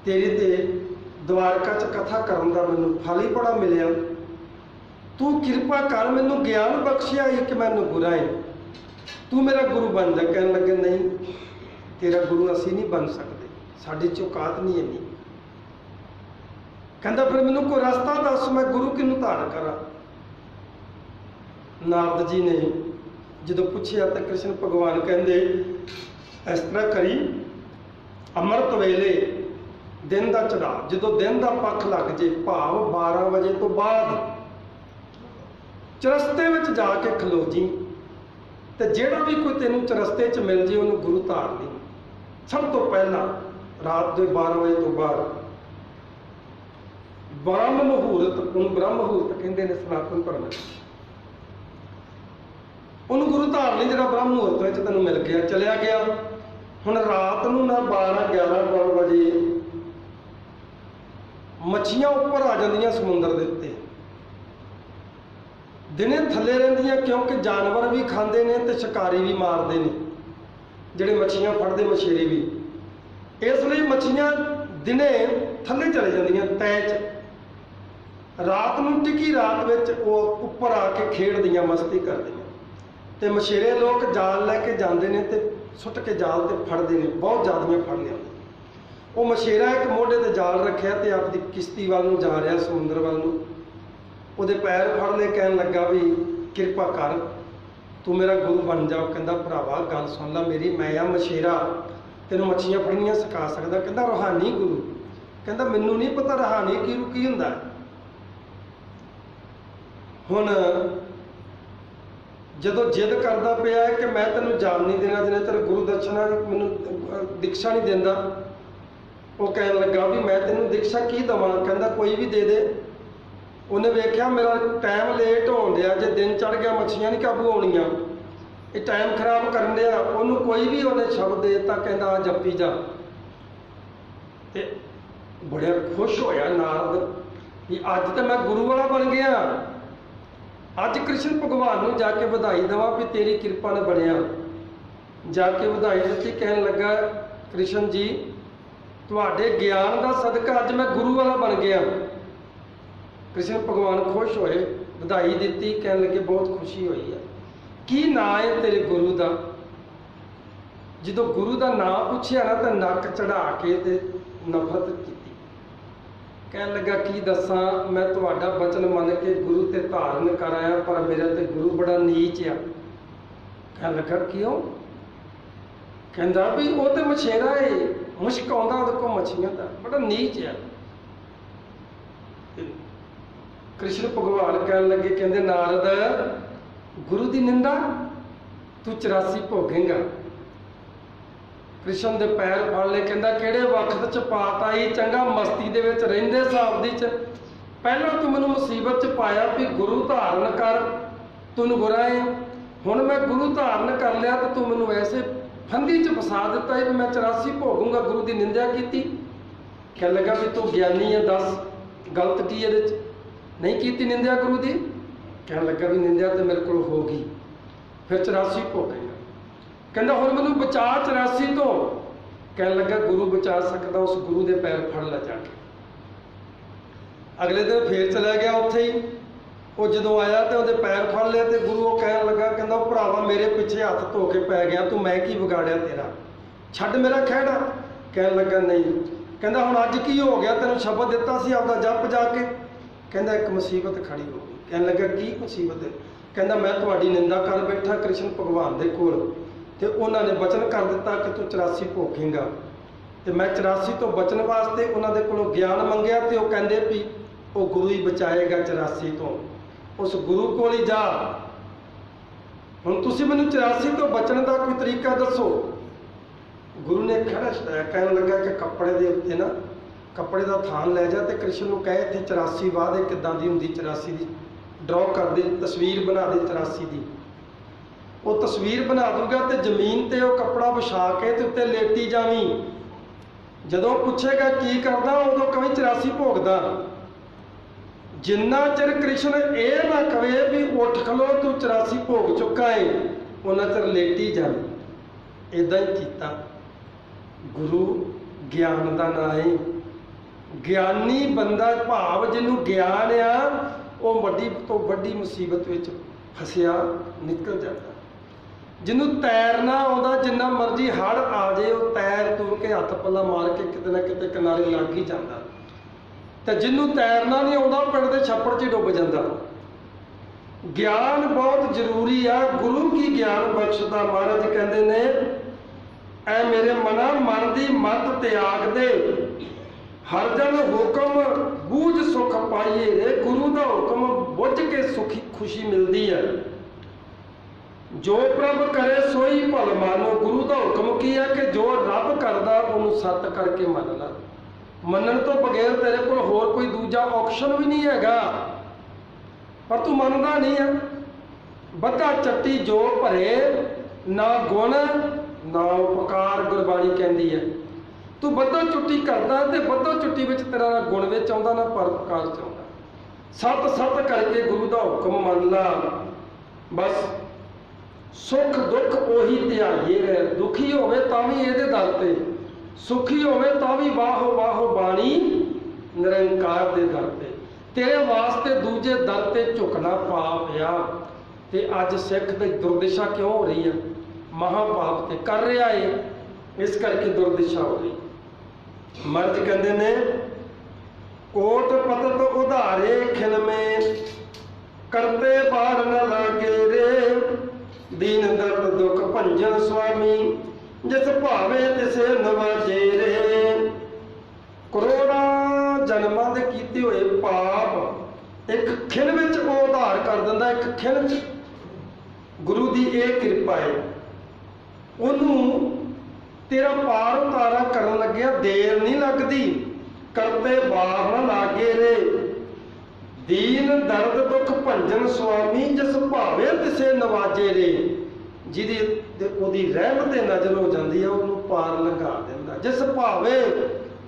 ਤੇਰੀ ਤੇ ਦਵਾਰਕਾ 'ਚ ਕਥਾ ਕਰਨ ਦਾ ਮੈਨੂੰ ਫਲ ਹੀ ਬੜਾ ਮਿਲਿਆ, ਤੂੰ ਕਿਰਪਾ ਕਰ, ਮੈਨੂੰ ਗਿਆਨ ਬਖਸ਼ਿਆ ਹੀ ਕਿ ਮੈਂ ਨਗੁਰਾ ਏ, ਤੂੰ ਮੇਰਾ ਗੁਰੂ ਬਣ ਜਾ। ਕਹਿਣ ਲੱਗੇ ਨਹੀਂ, ਤੇਰਾ ਗੁਰੂ ਅਸੀਂ ਨਹੀਂ ਬਣ ਸਕਦੇ, ਸਾਡੀ 'ਚ ਔਕਾਤ ਨਹੀਂ ਇੰਨੀ। ਕਹਿੰਦਾ ਫਿਰ ਮੈਨੂੰ ਕੋਈ ਰਸਤਾ ਦੱਸ, ਮੈਂ ਗੁਰੂ ਕਿਹਨੂੰ ਧਾਰਨ ਕਰਾਂ। ਨਾਰਦ ਜੀ ਨੇ ਜਦੋਂ ਪੁੱਛਿਆ ਤਾਂ ਕ੍ਰਿਸ਼ਨ ਭਗਵਾਨ ਕਹਿੰਦੇ ਇਸ ਤਰ੍ਹਾਂ ਕਰੀ, ਅੰਮ੍ਰਿਤ ਵੇਲੇ ਦਿਨ ਦਾ ਚੜਾ, ਜਦੋਂ ਦਿਨ ਦਾ ਪੱਖ ਲੱਗ ਜੇ, ਭਾਵ 12 ਵਜੇ ਤੋਂ ਬਾਅਦ ਚਰਸਤੇ ਵਿੱਚ ਜਾ ਕੇ ਖਲੋ ਜੀ, ਤੇ ਜਿਹੜਾ ਵੀ ਕੋਈ ਤੈਨੂੰ ਚਰਸਤੇ 'ਚ ਮਿਲ ਜੇ ਉਹਨੂੰ ਗੁਰੂ ਧਾਰ ਲਈ। ਸਭ ਤੋਂ ਪਹਿਲਾਂ ਰਾਤ ਦੇ 12 ਵਜੇ ਤੋਂ ਬਾਅਦ ਬ੍ਰਹਮ ਮੁਹੂਰਤ, ਉਹਨੂੰ ਬ੍ਰਹਮ ਮੁਹੂਰਤ ਕਹਿੰਦੇ ਨੇ ਸਨਾਤਨ ਧਰਮ ਵਿੱਚ, ਉਹਨੂੰ ਗੁਰੂ ਧਾਰ ਲਈ, ਜਿਹੜਾ ਬ੍ਰਹਮ ਮੁਹੂਰਤ ਵਿੱਚ ਤੈਨੂੰ ਮਿਲ ਗਿਆ, ਚਲਿਆ ਗਿਆ। ਹੁਣ ਰਾਤ ਨੂੰ ਨਾ 12, 11 ਵਜੇ ਮੱਛੀਆਂ ਉੱਪਰ ਆ ਜਾਂਦੀਆਂ ਸਮੁੰਦਰ ਦੇ ਉੱਤੇ, ਦਿਨੇ ਥੱਲੇ ਰਹਿੰਦੀਆਂ, ਕਿਉਂਕਿ ਜਾਨਵਰ ਵੀ ਖਾਂਦੇ ਨੇ ਤੇ ਸ਼ਿਕਾਰੀ ਵੀ ਮਾਰਦੇ ਨੇ, ਜਿਹੜੇ ਮੱਛੀਆਂ ਫੜਦੇ ਮਛੇਰੇ ਵੀ। ਇਸ ਲਈ ਮੱਛੀਆਂ ਦਿਨੇ ਥੱਲੇ ਚਲੇ ਜਾਂਦੀਆਂ ਤੈਅ 'ਚ, ਰਾਤ ਨੂੰ ਟਿਕੀ ਰਾਤ ਵਿੱਚ ਉਹ ਉੱਪਰ ਆ ਕੇ ਖੇਡਦੀਆਂ, ਮਸਤੀ ਕਰਦੀਆਂ। ਤੇ ਮਛੇਰੇ ਲੋਕ ਜਾਲ ਲੈ ਕੇ ਜਾਂਦੇ ਨੇ ਤੇ ਸੁੱਟ ਕੇ ਜਾਲ ਤੇ ਫੜਦੇ ਨੇ, ਬਹੁਤ ਜ਼ਿਆਦੀਆਂ ਫੜ ਲਿਆਉਂਦੇ। ਉਹ ਮਛੇਰਾ ਇੱਕ ਮੋਢੇ ਤੇ ਜਾਲ ਰੱਖਿਆ ਤੇ ਆਪਦੀ ਕਿਸ਼ਤੀ ਵੱਲ ਨੂੰ ਜਾ ਰਿਹਾ, ਸਮੁੰਦਰ ਵੱਲ ਨੂੰ। ਉਹਦੇ ਪੈਰ ਫੜ ਲਏ, ਕਹਿਣ ਲੱਗਾ ਵੀ ਕਿਰਪਾ ਕਰ, ਤੂੰ ਮੇਰਾ ਗੁਰੂ ਬਣ ਜਾ। ਕਹਿੰਦਾ ਭਰਾਵਾ ਗੱਲ ਸੁਣ ਲੈ ਮੇਰੀ, ਮੈਂ ਆ ਮਛੇਰਾ, ਤੈਨੂੰ ਮੱਛੀਆਂ ਫੜਨੀਆਂ ਸਿਖਾ ਸਕਦਾ। ਕਹਿੰਦਾ ਰੂਹਾਨੀ ਗੁਰੂ। ਕਹਿੰਦਾ ਮੈਨੂੰ ਨਹੀਂ ਪਤਾ ਰੂਹਾਨੀ ਗੁਰੂ ਕੀ ਹੁੰਦਾ। ਹੁਣ ਜਦੋਂ ਜਿੱਦ ਕਰਦਾ ਪਿਆ ਕਿ ਮੈਂ ਤੈਨੂੰ ਜਾਣ ਨਹੀਂ ਦੇਣਾ, ਜਿੰਨਾ ਚਿਰ ਗੁਰੂ ਦਰਸ਼ਨਾ ਮੈਨੂੰ ਦੀਕਸ਼ਾ ਨਹੀਂ ਦਿੰਦਾ, ਉਹ ਕਹਿਣ ਲੱਗਾ ਵੀ ਮੈਂ ਤੈਨੂੰ ਦੀਕਸ਼ਾ ਕੀ ਦੇਵਾਂ। ਕਹਿੰਦਾ ਕੋਈ ਵੀ ਦੇ ਦੇ। ਉਹਨੇ ਵੇਖਿਆ ਮੇਰਾ ਟਾਈਮ ਲੇਟ ਹੋਣ ਡਿਆ, ਜੇ ਦਿਨ ਚੜ ਗਿਆ ਮੱਛੀਆਂ ਨਹੀਂ ਕਾਬੂ ਆਉਣੀਆਂ, ਇਹ ਟਾਈਮ ਖਰਾਬ ਕਰਨ ਡਿਆ। ਉਹਨੂੰ ਕੋਈ ਵੀ ਉਹਨੇ ਸ਼ਬਦ ਦੇ ਦਿੱਤਾ, ਕਹਿੰਦਾ ਆ ਜਪੀ ਜਾ। ਤੇ ਬੜਾ ਖੁਸ਼ ਹੋਇਆ ਨਾਰਦ ਵੀ ਅੱਜ ਤਾਂ ਮੈਂ ਗੁਰੂ ਵਾਲਾ ਬਣ ਗਿਆ, ਅੱਜ ਕ੍ਰਿਸ਼ਨ ਭਗਵਾਨ ਨੂੰ ਜਾ ਕੇ ਵਧਾਈ ਦੇਵਾਂ ਵੀ ਤੇਰੀ ਕਿਰਪਾ ਨਾਲ ਬਣਿਆ। ਜਾ ਕੇ ਵਧਾਈ ਦਿੱਤੀ, ਕਹਿਣ ਲੱਗਾ ਕ੍ਰਿਸ਼ਨ ਜੀ ਤੁਹਾਡੇ ਗਿਆਨ ਦਾ ਸਦਕਾ ਅੱਜ ਮੈਂ ਗੁਰੂ ਵਾਲਾ ਬਣ ਗਿਆ। ਕ੍ਰਿਸ਼ਨ ਭਗਵਾਨ ਖੁਸ਼ ਹੋਏ, ਵਧਾਈ ਦਿੱਤੀ, ਕਹਿਣ ਲੱਗੇ ਬਹੁਤ ਖੁਸ਼ੀ ਹੋਈ ਹੈ। ਕੀ ਨਾਂ ਹੈ ਤੇਰੇ ਗੁਰੂ ਦਾ? ਜਦੋਂ ਗੁਰੂ ਦਾ ਨਾਂ ਪੁੱਛਿਆ ਨਾ ਤਾਂ ਨੱਕ ਚੜਾ ਕੇ ਤੇ ਨਫ਼ਰਤ ਕੀਤੀ। ਕਹਿਣ ਲੱਗਾ ਕੀ ਦੱਸਾਂ, ਮੈਂ ਤੁਹਾਡਾ ਬਚਨ ਮੰਨ ਕੇ ਗੁਰੂ ਤੇ ਧਾਰਨ ਕਰ ਆਇਆ, ਪਰ ਮੇਰਾ ਤੇ ਗੁਰੂ ਬੜਾ ਨੀਚ ਆ। ਕਹਿਣ ਲੱਗਾ ਕਿਉਂ? ਕਹਿੰਦਾ ਵੀ ਉਹ ਤੇ ਮਛੇਰਾ ਏ, ਮੁਸ਼ਕ ਆਉਂਦਾ ਉਹਦੇ ਕੋਲ ਮੱਛੀਆਂ ਦਾ, ਬੜਾ ਨੀਚ ਆ। ਕ੍ਰਿਸ਼ਨ ਭਗਵਾਨ ਕਹਿਣ ਲੱਗੇ, ਕਹਿੰਦੇ ਨਾਰਦ ਗੁਰੂ ਦੀ ਨਿੰਦਾ ਤੂੰ 84 ਭੋਗੇਂਗਾ। ਕ੍ਰਿਸ਼ਨ ਦੇ ਪੈਰ ਫੜ ਲਏ, ਕਹਿੰਦਾ ਕਿਹੜੇ ਵਕਤ ਚ ਪਾਤ ਆਈ, ਚੰਗਾ ਮਸਤੀ ਦੇ ਵਿੱਚ ਰਹਿੰਦੇ ਸਾਬਦੀ ਚ, ਪਹਿਲਾਂ ਤੂੰ ਮੈਨੂੰ ਮੁਸੀਬਤ ਚ ਪਾਇਆ ਵੀ ਗੁਰੂ ਧਾਰਨ ਕਰ, ਤੂੰ ਨਗੁਰਾ ਏ। ਹੁਣ ਮੈਂ ਗੁਰੂ ਧਾਰਨ ਕਰ ਲਿਆ ਤੇ ਤੂੰ ਮੈਨੂੰ ਐਸੇ ਫੰਦੀ ਚ ਫਸਾ ਦਿੱਤਾ ਹੈ ਵੀ ਮੈਂ 84 ਭੋਗੂੰਗਾ। ਗੁਰੂ ਦੀ ਨਿੰਦਿਆ ਕੀਤੀ। ਕਹਿਣ ਲੱਗਾ ਵੀ ਤੂੰ ਗਿਆਨੀ ਹੈ, ਦੱਸ ਗਲਤ ਕੀ ਇਹਦੇ ਚ? ਨਹੀਂ ਕੀਤੀ ਨਿੰਦਿਆ ਗੁਰੂ ਦੀ? ਕਹਿਣ ਲੱਗਾ ਵੀ ਨਿੰਦਿਆ ਤੇ ਮੇਰੇ ਕੋਲ ਹੋ ਗਈ, ਫਿਰ 84 ਭੋਗੇਗਾ। ਕਹਿੰਦਾ ਹੁਣ ਮੈਨੂੰ ਬਚਾ 84 ਤੋਂ। ਕਹਿਣ ਲੱਗਾ ਗੁਰੂ ਬਚਾ ਸਕਦਾ, ਉਸ ਗੁਰੂ ਦੇ ਪੈਰ ਫੜ ਲੈ ਜਾ ਕੇ। ਅਗਲੇ ਦਿਨ ਫੇਰ ਚਲਾ ਗਿਆ ਉੱਥੇ ਹੀ। ਉਹ ਜਦੋਂ ਆਇਆ ਤੇ ਉਹਦੇ ਪੈਰ ਫੜ ਲਿਆ ਤੇ ਗੁਰੂ ਉਹ ਕਹਿਣ ਲੱਗਾ, ਕਹਿੰਦਾ ਉਹ ਭਰਾਵਾ ਮੇਰੇ ਪਿੱਛੇ ਹੱਥ ਧੋ ਕੇ ਪੈ ਗਿਆ ਤੂੰ, ਮੈਂ ਕੀ ਵਿਗਾੜਿਆ ਤੇਰਾ, ਛੱਡ ਮੇਰਾ ਖਹਿੜਾ। ਕਹਿਣ ਲੱਗਾ ਨਹੀਂ। ਕਹਿੰਦਾ ਹੁਣ ਅੱਜ ਕੀ ਹੋ ਗਿਆ, ਤੈਨੂੰ ਸ਼ਬਦ ਦਿੱਤਾ ਸੀ ਆਪਦਾ ਜਪ ਜਾ ਕੇ। ਕਹਿੰਦਾ ਇੱਕ ਮੁਸੀਬਤ ਖੜੀ ਹੋ ਗਈ। ਕਹਿਣ ਲੱਗਾ ਕੀ ਮੁਸੀਬਤ ਹੈ? ਕਹਿੰਦਾ ਮੈਂ ਤੁਹਾਡੀ ਨਿੰਦਾ ਕਰ ਬੈਠਾ ਕ੍ਰਿਸ਼ਨ ਭਗਵਾਨ ਦੇ ਕੋਲ, ਤੇ ਉਹਨਾਂ ਨੇ ਬਚਨ ਕਰ ਦਿੱਤਾ ਕਿ ਤੂੰ 84 ਭੋਗੇਂਗਾ, ਤੇ ਮੈਂ 84 ਤੋਂ ਬਚਣ ਵਾਸਤੇ ਉਹਨਾਂ ਦੇ ਕੋਲੋਂ ਗਿਆਨ ਮੰਗਿਆ, ਤੇ ਉਹ ਕਹਿੰਦੇ ਵੀ ਉਹ ਗੁਰੂ ਹੀ ਬਚਾਏਗਾ 84 ਤੋਂ। ਉਸ ਗੁਰੂ ਕੋਲ ਹੀ ਜਾ। ਹੁਣ ਤੁਸੀਂ ਮੈਨੂੰ 84 ਤੋਂ ਬਚਣ ਦਾ ਕੋਈ ਤਰੀਕਾ ਦੱਸੋ। ਗੁਰੂ ਨੇ ਖੜਾ ਛਡਾਇਆ, ਕਹਿਣ ਲੱਗਾ ਕਿ ਕੱਪੜੇ ਦੇ ਉੱਤੇ ਨਾ ਕੱਪੜੇ ਦਾ ਥਾਨ ਲੈ ਜਾ ਤੇ ਕ੍ਰਿਸ਼ਨ ਨੂੰ ਕਹੇ ਇੱਥੇ 84 ਵਾਅਦੇ ਕਿੱਦਾਂ ਦੀ ਹੁੰਦੀ, 84 ਦੀ ਡਰਾਅ ਕਰ ਦੇ, ਤਸਵੀਰ ਬਣਾ ਦੇ 84 ਦੀ। ਉਹ ਤਸਵੀਰ ਬਣਾ ਦੂਗਾ ਤੇ ਜ਼ਮੀਨ ਤੇ ਉਹ ਕੱਪੜਾ ਵਿਛਾ ਕੇ ਤੇ ਉੱਤੇ ਲੇਟੀ ਜਾਵੀਂ। ਜਦੋਂ ਪੁੱਛੇਗਾ ਕੀ ਕਰਦਾ, ਉਦੋਂ ਕਵੀ 84 ਭੋਗਦਾ। ਜਿੰਨਾ ਚਿਰ ਕ੍ਰਿਸ਼ਨ ਇਹ ਨਾ ਕਵੇ ਵੀ ਉੱਠ ਖਲੋ ਤੂੰ 84 ਭੋਗ ਚੁੱਕਾ ਏ, ਉਹਨਾਂ ਚਿਰ ਲੇਟੀ ਜਾਵੀਂ। ਇੱਦਾਂ ਹੀ ਕੀਤਾ। ਗੁਰੂ ਗਿਆਨ ਦਾ ਨਾਂ ਹੈ। ਗਿਆਨੀ ਬੰਦਾ ਭਾਵ ਜਿਹਨੂੰ ਗਿਆਨ ਆ, ਉਹ ਵੱਡੀ ਤੋਂ ਵੱਡੀ ਮੁਸੀਬਤ ਵਿੱਚ ਫਸਿਆ ਨਿਕਲ ਜਾਂਦਾ। ਜਿਹਨੂੰ ਤੈਰਨਾ ਆਉਂਦਾ, ਜਿੰਨਾ ਮਰਜ਼ੀ ਹੜ੍ਹ ਆ ਜਾਏ ਉਹ ਤੈਰ ਤੁਰ ਕੇ ਹੱਥ ਪੱਲਾ ਮਾਰ ਕੇ ਕਿਤੇ ਨਾ ਕਿਤੇ ਕਿਨਾਰੇ ਲੱਗ ਹੀ ਜਾਂਦਾ। ਤੇ ਜਿਹਨੂੰ ਤੈਰਨਾ ਨਹੀਂ ਆਉਂਦਾ ਪਿੰਡ ਦੇ ਛੱਪੜ 'ਚ ਡੁੱਬ ਜਾਂਦਾ। ਗਿਆਨ ਬਹੁਤ ਜ਼ਰੂਰੀ ਆ। ਗੁਰੂ ਕੀ ਗਿਆਨ ਬਖਸ਼ਦਾ। ਮਹਾਰਾਜ ਕਹਿੰਦੇ ਨੇ ਐ ਮੇਰੇ ਮਨਾ ਮਨ ਦੀ ਮਤ ਤਿਆਗ ਦੇ, ਹਰ ਜਨ ਹੁਕਮ ਬੂਝ ਸੁਖ ਪਾਈਏ ਰੇ। ਗੁਰੂ ਦਾ ਹੁਕਮ ਬੁੱਝ ਕੇ ਸੁਖੀ ਖੁਸ਼ੀ ਮਿਲਦੀ ਹੈ। ਜੋ ਪ੍ਰਭ ਕਰੇ ਸੋਈ ਭਲ ਮਾਨੋ। ਗੁਰੂ ਦਾ ਹੁਕਮ ਕੀ ਹੈ ਕਿ ਜੋ ਰੱਬ ਕਰਦਾ ਉਹਨੂੰ ਸੱਤ ਕਰਕੇ ਮੰਨ ਲਾ। ਮੰਨਣ ਤੋਂ ਬਗੈਰ ਤੇਰੇ ਕੋਲ ਹੋਰ ਕੋਈ ਦੂਜਾ ਆਪਸ਼ਨ ਵੀ ਨਹੀਂ ਹੈਗਾ, ਪਰ ਤੂੰ ਮੰਨਦਾ ਨਹੀਂ ਹੈ। ਬੱਧਾ ਚੱਟੀ ਜੋ ਭਰੇ, ਨਾ ਗੁਣ ਨਾ ਉਪਕਾਰ, ਗੁਰਬਾਣੀ ਕਹਿੰਦੀ ਹੈ। ਤੂੰ ਬੱਧੋ ਚੁੱਟੀ ਕਰਦਾ ਤੇ ਬੱਧੋ ਚੁੱਟੀ ਵਿੱਚ ਤੇਰਾ ਨਾ ਗੁਣ ਵਿੱਚ ਆਉਂਦਾ ਨਾ ਪਰਉਪਕਾਰ ਚ ਆਉਂਦਾ। ਸੱਤ ਸੱਤ ਕਰਕੇ ਗੁਰੂ ਦਾ ਹੁਕਮ ਮੰਨ ਲਾ। ਬਸ ਸੁੱਖ ਦੁੱਖ ਉਹੀ ਧਿਆਈਏ ਰਹਿ। ਦੁਖੀ ਹੋਵੇ ਤਾਂ ਵੀ ਇਹਦੇ ਦਰ ਤੇ, ਸੁਖੀ ਹੋਵੇ ਤਾਂ ਵੀ ਵਾਹੋ ਵਾਹੋ ਬਾਣੀ ਨਿਰੰਕਾਰ ਦੇ ਦਰ ਤੇ। ਤੇਰੇ ਵਾਸਤੇ ਦੂਜੇ ਦਰ ਤੇ ਝੁਕਣਾ ਪਾਪ ਆ। ਤੇ ਅੱਜ ਸਿੱਖ ਦੀ ਦੁਰਦਸ਼ਾ ਕਿਉਂ ਹੋ ਰਹੀ ਹੈ? ਮਹਾਂਪਾਪ ਤੇ ਕਰ ਰਿਹਾ ਏ, ਇਸ ਕਰਕੇ ਦੁਰਦਸ਼ਾ ਹੋ ਰਹੀ। ਮਰਦ ਕਹਿੰਦੇ ਨੇ ਕੋਟ ਪਤਤ ਉਧਾਰੇ ਖਿਲਮੇ, ਕਰਤੇ ਬਾਰ ਨ ਲਾਗੇ ਰੇ। ਦੀਨ ਦਰਦ ਦੁਖ ਭੰਜਨ ਸੁਆਮੀ, ਜਿਸ ਭਾਵੇ ਤਿਸੇ ਨਵਾਜੇ ਰੇ। ਕਰੋੜਾਂ ਜਨਮਾਂ ਦੇ ਕੀਤੇ ਹੋਏ ਪਾਪ ਇੱਕ ਖਿਲ ਵਿੱਚ ਉਹ ਉਧਾਰ ਕਰ ਦਿੰਦਾ। ਇੱਕ ਖਿਲ ਵਿੱਚ ਗੁਰੂ ਦੀ ਇਹ ਕਿਰਪਾ ਹੈ। ਉਹਨੂੰ ਤੇਰਾ ਪਾਰ ਉਤਾਰਾ ਕਰਨ ਲੱਗਿਆ ਦੇਰ ਨਹੀਂ ਲੱਗਦੀ। ਕਰਤੇ ਬਾਰ ਨਾ ਲਾਗੇ ਰੇ। ਦੀਨ ਦਰਦ ਦੁੱਖ ਭੰਜਨ ਸੁਆਮੀ, ਜਿਸ ਭਾਵੇ ਤਿਸੇ ਨਵਾਜੇ ਰੇ। ਜਿਹਦੀ ਉਹਦੀ ਰਹਿਮਤ ਤੇ ਨਜ਼ਰ ਹੋ ਜਾਂਦੀ ਹੈ ਉਹਨੂੰ ਪਾਰ ਲੰਘਾ ਦਿੰਦਾ। ਜਿਸ ਭਾਵੇ,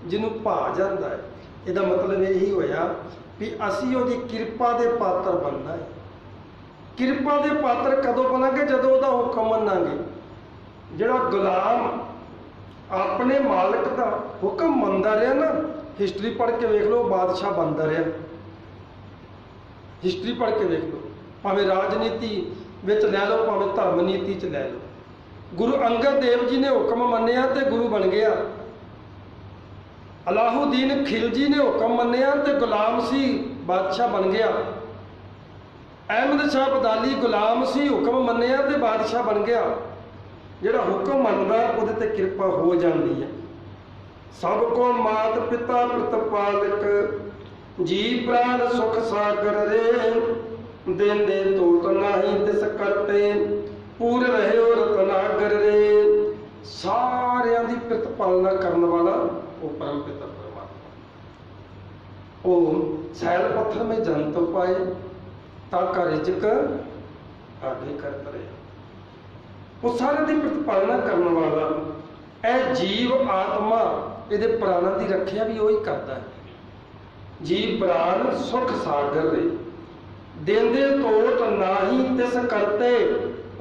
ਜਿਹਨੂੰ ਭਾ ਜਾਂਦਾ ਹੈ। ਇਹਦਾ ਮਤਲਬ ਇਹੀ ਹੋਇਆ ਵੀ ਅਸੀਂ ਉਹਦੀ ਕਿਰਪਾ ਦੇ ਪਾਤਰ ਬਣਨਾ ਹੈ। ਕਿਰਪਾ ਦੇ ਪਾਤਰ ਕਦੋਂ ਬਣਾਂਗੇ? ਜਦੋਂ ਉਹਦਾ ਹੁਕਮ ਮੰਨਾਂਗੇ। ਜਿਹੜਾ ਗੁਲਾਮ ਆਪਣੇ ਮਾਲਕ ਦਾ ਹੁਕਮ ਮੰਨਦਾ ਰਿਹਾ ਨਾ, ਹਿਸਟਰੀ ਪੜ੍ਹ ਕੇ ਵੇਖ ਲਓ, ਬਾਦਸ਼ਾਹ ਬਣਦਾ ਰਿਹਾ। ਹਿਸਟਰੀ ਪੜ੍ਹ ਕੇ ਵੇਖ ਲਓ, ਭਾਵੇਂ ਰਾਜਨੀਤੀ ਵਿੱਚ ਲੈ ਲਓ, ਭਾਵੇਂ ਧਰਮ ਨੀਤੀ 'ਚ ਲੈ ਲਓ। ਗੁਰੂ ਅੰਗਦ ਦੇਵ ਜੀ ਨੇ ਹੁਕਮ ਮੰਨਿਆ ਤੇ ਗੁਰੂ ਬਣ ਗਿਆ। ਅਲਾਹੁਦੀਨ ਖਿਲਜੀ ਨੇ ਹੁਕਮ ਮੰਨਿਆ ਤੇ ਗੁਲਾਮ ਸੀ, ਬਾਦਸ਼ਾਹ ਬਣ ਗਿਆ। ਅਹਿਮਦ ਸ਼ਾਹ ਅਬਦਾਲੀ ਗੁਲਾਮ ਸੀ, ਹੁਕਮ ਮੰਨਿਆ ਤੇ ਬਾਦਸ਼ਾਹ ਬਣ ਗਿਆ। ਜਿਹੜਾ ਹੁਕਮ ਮੰਨਦਾ ਉਹਦੇ ਤੇ ਕਿਰਪਾ ਹੋ ਜਾਂਦੀ ਹੈ। ਸਭ ਕੋ ਮਾਤ ਪਿਤਾ ਪ੍ਰਤਪਾਲਕ, ਜੀ ਪ੍ਰਾਨ ਸੁਖ ਸਾਗਰ ਰੇ। ਦੇਂਦੇ ਤੋਟ ਨਾਹੀ ਤਿਸ ਕਰਤੇ, ਪੂਰ ਰਹਿਓ ਰਤਨਾਗਰ ਰੇ। ਸਾਰਿਆਂ ਦੀ ਪ੍ਰਤਪਾਲਨਾ ਕਰਨ ਵਾਲਾ ਉਹ ਪਰਮ ਪਿਤਾ ਪਰਮਾਤਮਾ। ਉਹ ਸੈਲ ਪੱਥਰ ਮੇਂ ਜੰਤ ਪਾਏ, ਤਾਂ ਕਾ ਰਿਜ਼ਕ ਆਗੇ ਕਰਤ ਰਹੇ। ਉਹ ਸਾਰਿਆਂ ਦੀ ਪ੍ਰਤਪਾਲਨਾ ਕਰਨ ਵਾਲਾ। ਇਹ ਜੀਵ ਆਤਮਾ, ਇਹਦੇ ਪ੍ਰਾਣਾਂ ਦੀ ਰੱਖਿਆ ਵੀ ਉਹੀ ਕਰਦਾ ਹੈ। ਜੀ ਪ੍ਰਾਨ ਸੁਖ ਸਾਗਰ ਰੇ। ਦੇਂਦੇ ਤੋਟ ਨਾਹੀ ਤਿਸ ਕਰਤੇ।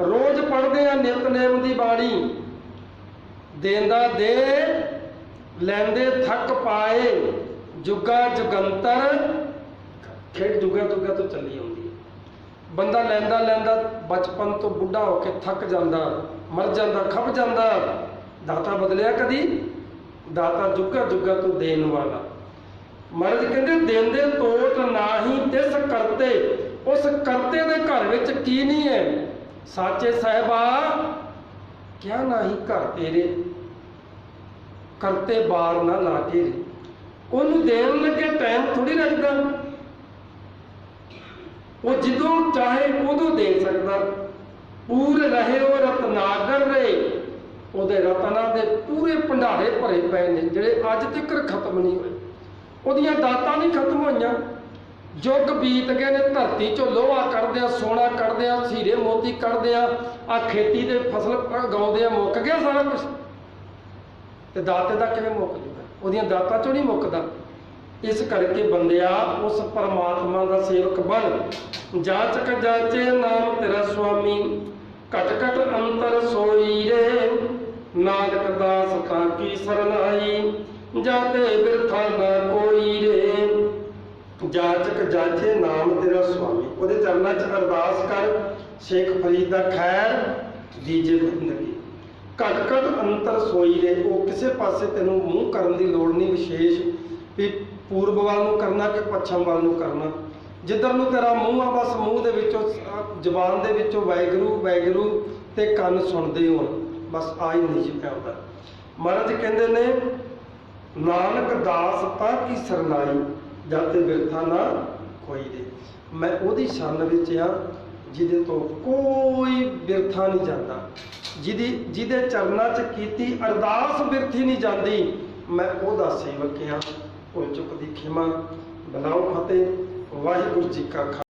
ਰੋਜ਼ ਪੜ੍ਹਦੇ ਆ ਨਿਤਨੇਮ ਦੀ ਬਾਣੀ। ਦੇਂਦਾ ਦੇ, ਲੈਂਦੇ ਥੱਕ ਪਾਏ। ਜੁਗਾ ਜੁਗੰਤਰ, ਖੇਡ ਜੁਗਾ ਜੁਗਾ ਤੋਂ ਚੱਲੀ ਆਉਂਦੀ ਹੈ। ਬੰਦਾ ਲੈਂਦਾ ਲੈਂਦਾ ਬਚਪਨ ਤੋਂ ਬੁੱਢਾ ਹੋ ਕੇ ਥੱਕ ਜਾਂਦਾ, ਮਰ ਜਾਂਦਾ, ਖੱਪ ਜਾਂਦਾ। ਦਾਤਾ ਬਦਲਿਆ ਕਦੀ? ਦਾਤਾ ਜੁਗਾ ਜੁਗਾ ਤੋਂ ਦੇਣ ਵਾਲਾ। ਮਹਾਰਾਜ ਕਹਿੰਦੇ ਦੇਂਦੇ ਤੋਟ ਨਾਹੀ ਤਿਸ ਕਰਤੇ। ਉਸ ਕਰਤੇ ਦੇ ਘਰ ਵਿੱਚ ਕੀ ਨਹੀਂ ਹੈ? ਸਾਚੇ ਸਾਹਿਬਾ ਕਿਆ ਨਾਹੀ ਘਰ ਤੇਰੇ, ਕਰਤੇ ਬਾਰ ਨਾ ਲਾਗੇ ਰੇ। ਉਹਨੂੰ ਦੇਣ ਲੱਗੇ ਟਾਈਮ ਥੋੜੀ ਰੱਖਦਾ। ਉਹ ਜਦੋਂ ਚਾਹੇ ਉਦੋਂ ਦੇ ਸਕਦਾ। ਪੂਰ ਰਹੇ ਉਹ ਰਤਨਾਗਰ ਰੇ, ਉਹਦੇ ਰਤਨਾਂ ਦੇ ਪੂਰੇ ਭੰਡਾਰੇ ਭਰੇ ਪਏ ਨੇ ਜਿਹੜੇ ਅੱਜ ਤੱਕ ਖਤਮ ਨਹੀਂ ਹੋਏ। ਉਹਦੀਆਂ ਦਾਤਾਂ ਨਹੀਂ ਖਤਮ ਹੋਈਆਂ। ਯੁੱਗ ਬੀਤ ਗਏ ਨੇ, ਧਰਤੀ ਚੋਂ ਲੋਹਾ ਕੱਢਦੇ ਆ, ਸੋਨਾ ਕੱਢਦੇ ਆ, ਹੀਰੇ ਮੋਤੀ ਕੱਢਦੇ ਆ ਖੇਤੀ ਦੇ ਫਸਲ ਉਗਾਉਂਦੇ ਆ, ਮੁੱਕ ਗਿਆ ਸਾਰਾ ਕੁਛ। ਤੇ ਦਾਤੇ ਦਾ ਕਿਵੇਂ ਮੁੱਕ ਜੂਗਾ? ਉਹਦੀਆਂ ਦਾਤਾਂ ਚੋਂ ਨਹੀਂ ਮੁੱਕਦਾ। ਇਸ ਕਰਕੇ ਬੰਦਿਆ ਉਸ ਪਰਮਾਤਮਾ ਦਾ ਸੇਵਕ ਬਣ। ਜਾਚਕ ਜਾਚੇ ਨਾਮ ਤੇਰਾ ਸੁਆਮੀ, ਘਟ ਘਟ ਅੰਤਰ ਸੋਈ ਰੇ, ਨਾਨਕ ਦਾਸ ਤਾਂ ਕੀ ਸਰਨਾਈ, ਜਾਤੇ ਬਿਰਥਾ ਨਾ ਕੋਈ ਰੇ। ਜਾਚਕ ਜਾਚੇ ਨਾਮ ਤੇਰਾ ਸੁਆਮੀ, ਉਹਦੇ ਚਰਨਾਂ 'ਚ ਅਰਦਾਸ ਕਰ, ਸ਼ੇਖ ਫਰੀਦ ਦਾ ਖੈਰ ਦੀਜੇ ਬੰਦਗੀ। ਘਟ ਘਟ ਅੰਤਰ ਸੋਈ ਰੇ, ਉਹ ਕਿਸੇ ਪਾਸੇ ਤੈਨੂੰ ਮੂੰਹ ਕਰਨ ਦੀ ਲੋੜ ਨਹੀਂ ਵਿਸ਼ੇਸ਼ ਵੀ ਪੂਰਬ ਵੱਲ ਨੂੰ ਕਰਨਾ ਕਿ ਪੱਛਮ ਵੱਲ ਨੂੰ ਕਰਨਾ। ਜਿੱਧਰ ਨੂੰ ਤੇਰਾ ਮੂੰਹ ਆ ਬਸ ਮੂੰਹ ਦੇ ਵਿੱਚੋਂ ਜ਼ਬਾਨ ਦੇ ਵਿੱਚੋਂ ਵਾਹਿਗੁਰੂ ਵਾਹਿਗੁਰੂ ਤੇ ਕੰਨ ਸੁਣਦੇ ਹੋਣ, ਬਸ ਆ ਹੀ ਨਹੀਂ ਜੀ ਆਉਂਦਾ। ਮਹਾਰਾਜ ਕਹਿੰਦੇ ਨੇ ਨਾਨਕ ਦਾਸ ਤਾਂ ਕੀ ਸਰਨਾਈ, ਜਾਤੇ ਬਿਰਥਾ ਨਾ ਕੋਈ ਦੇ। ਮੈਂ ਉਹਦੀ ਸ਼ਰਨ ਵਿੱਚ ਆ ਜਿਹਦੇ ਤੋਂ ਕੋਈ ਬਿਰਥਾ ਨਹੀਂ ਜਾਂਦਾ, ਜਿਹਦੇ ਚਰਨਾਂ 'ਚ ਕੀਤੀ ਅਰਦਾਸ ਬਿਰਥੀ ਨਹੀਂ ਜਾਂਦੀ। ਮੈਂ ਉਹਦਾ ਸੇਵਕ ਆ। ਭੁੱਲ ਚੁੱਕ ਦੀ ਖਿਮਾ, ਬਲਾਓ ਫਤਿਹ। ਵਾਹਿਗੁਰੂ ਜੀ ਕਾ ਖਾਲਸਾ।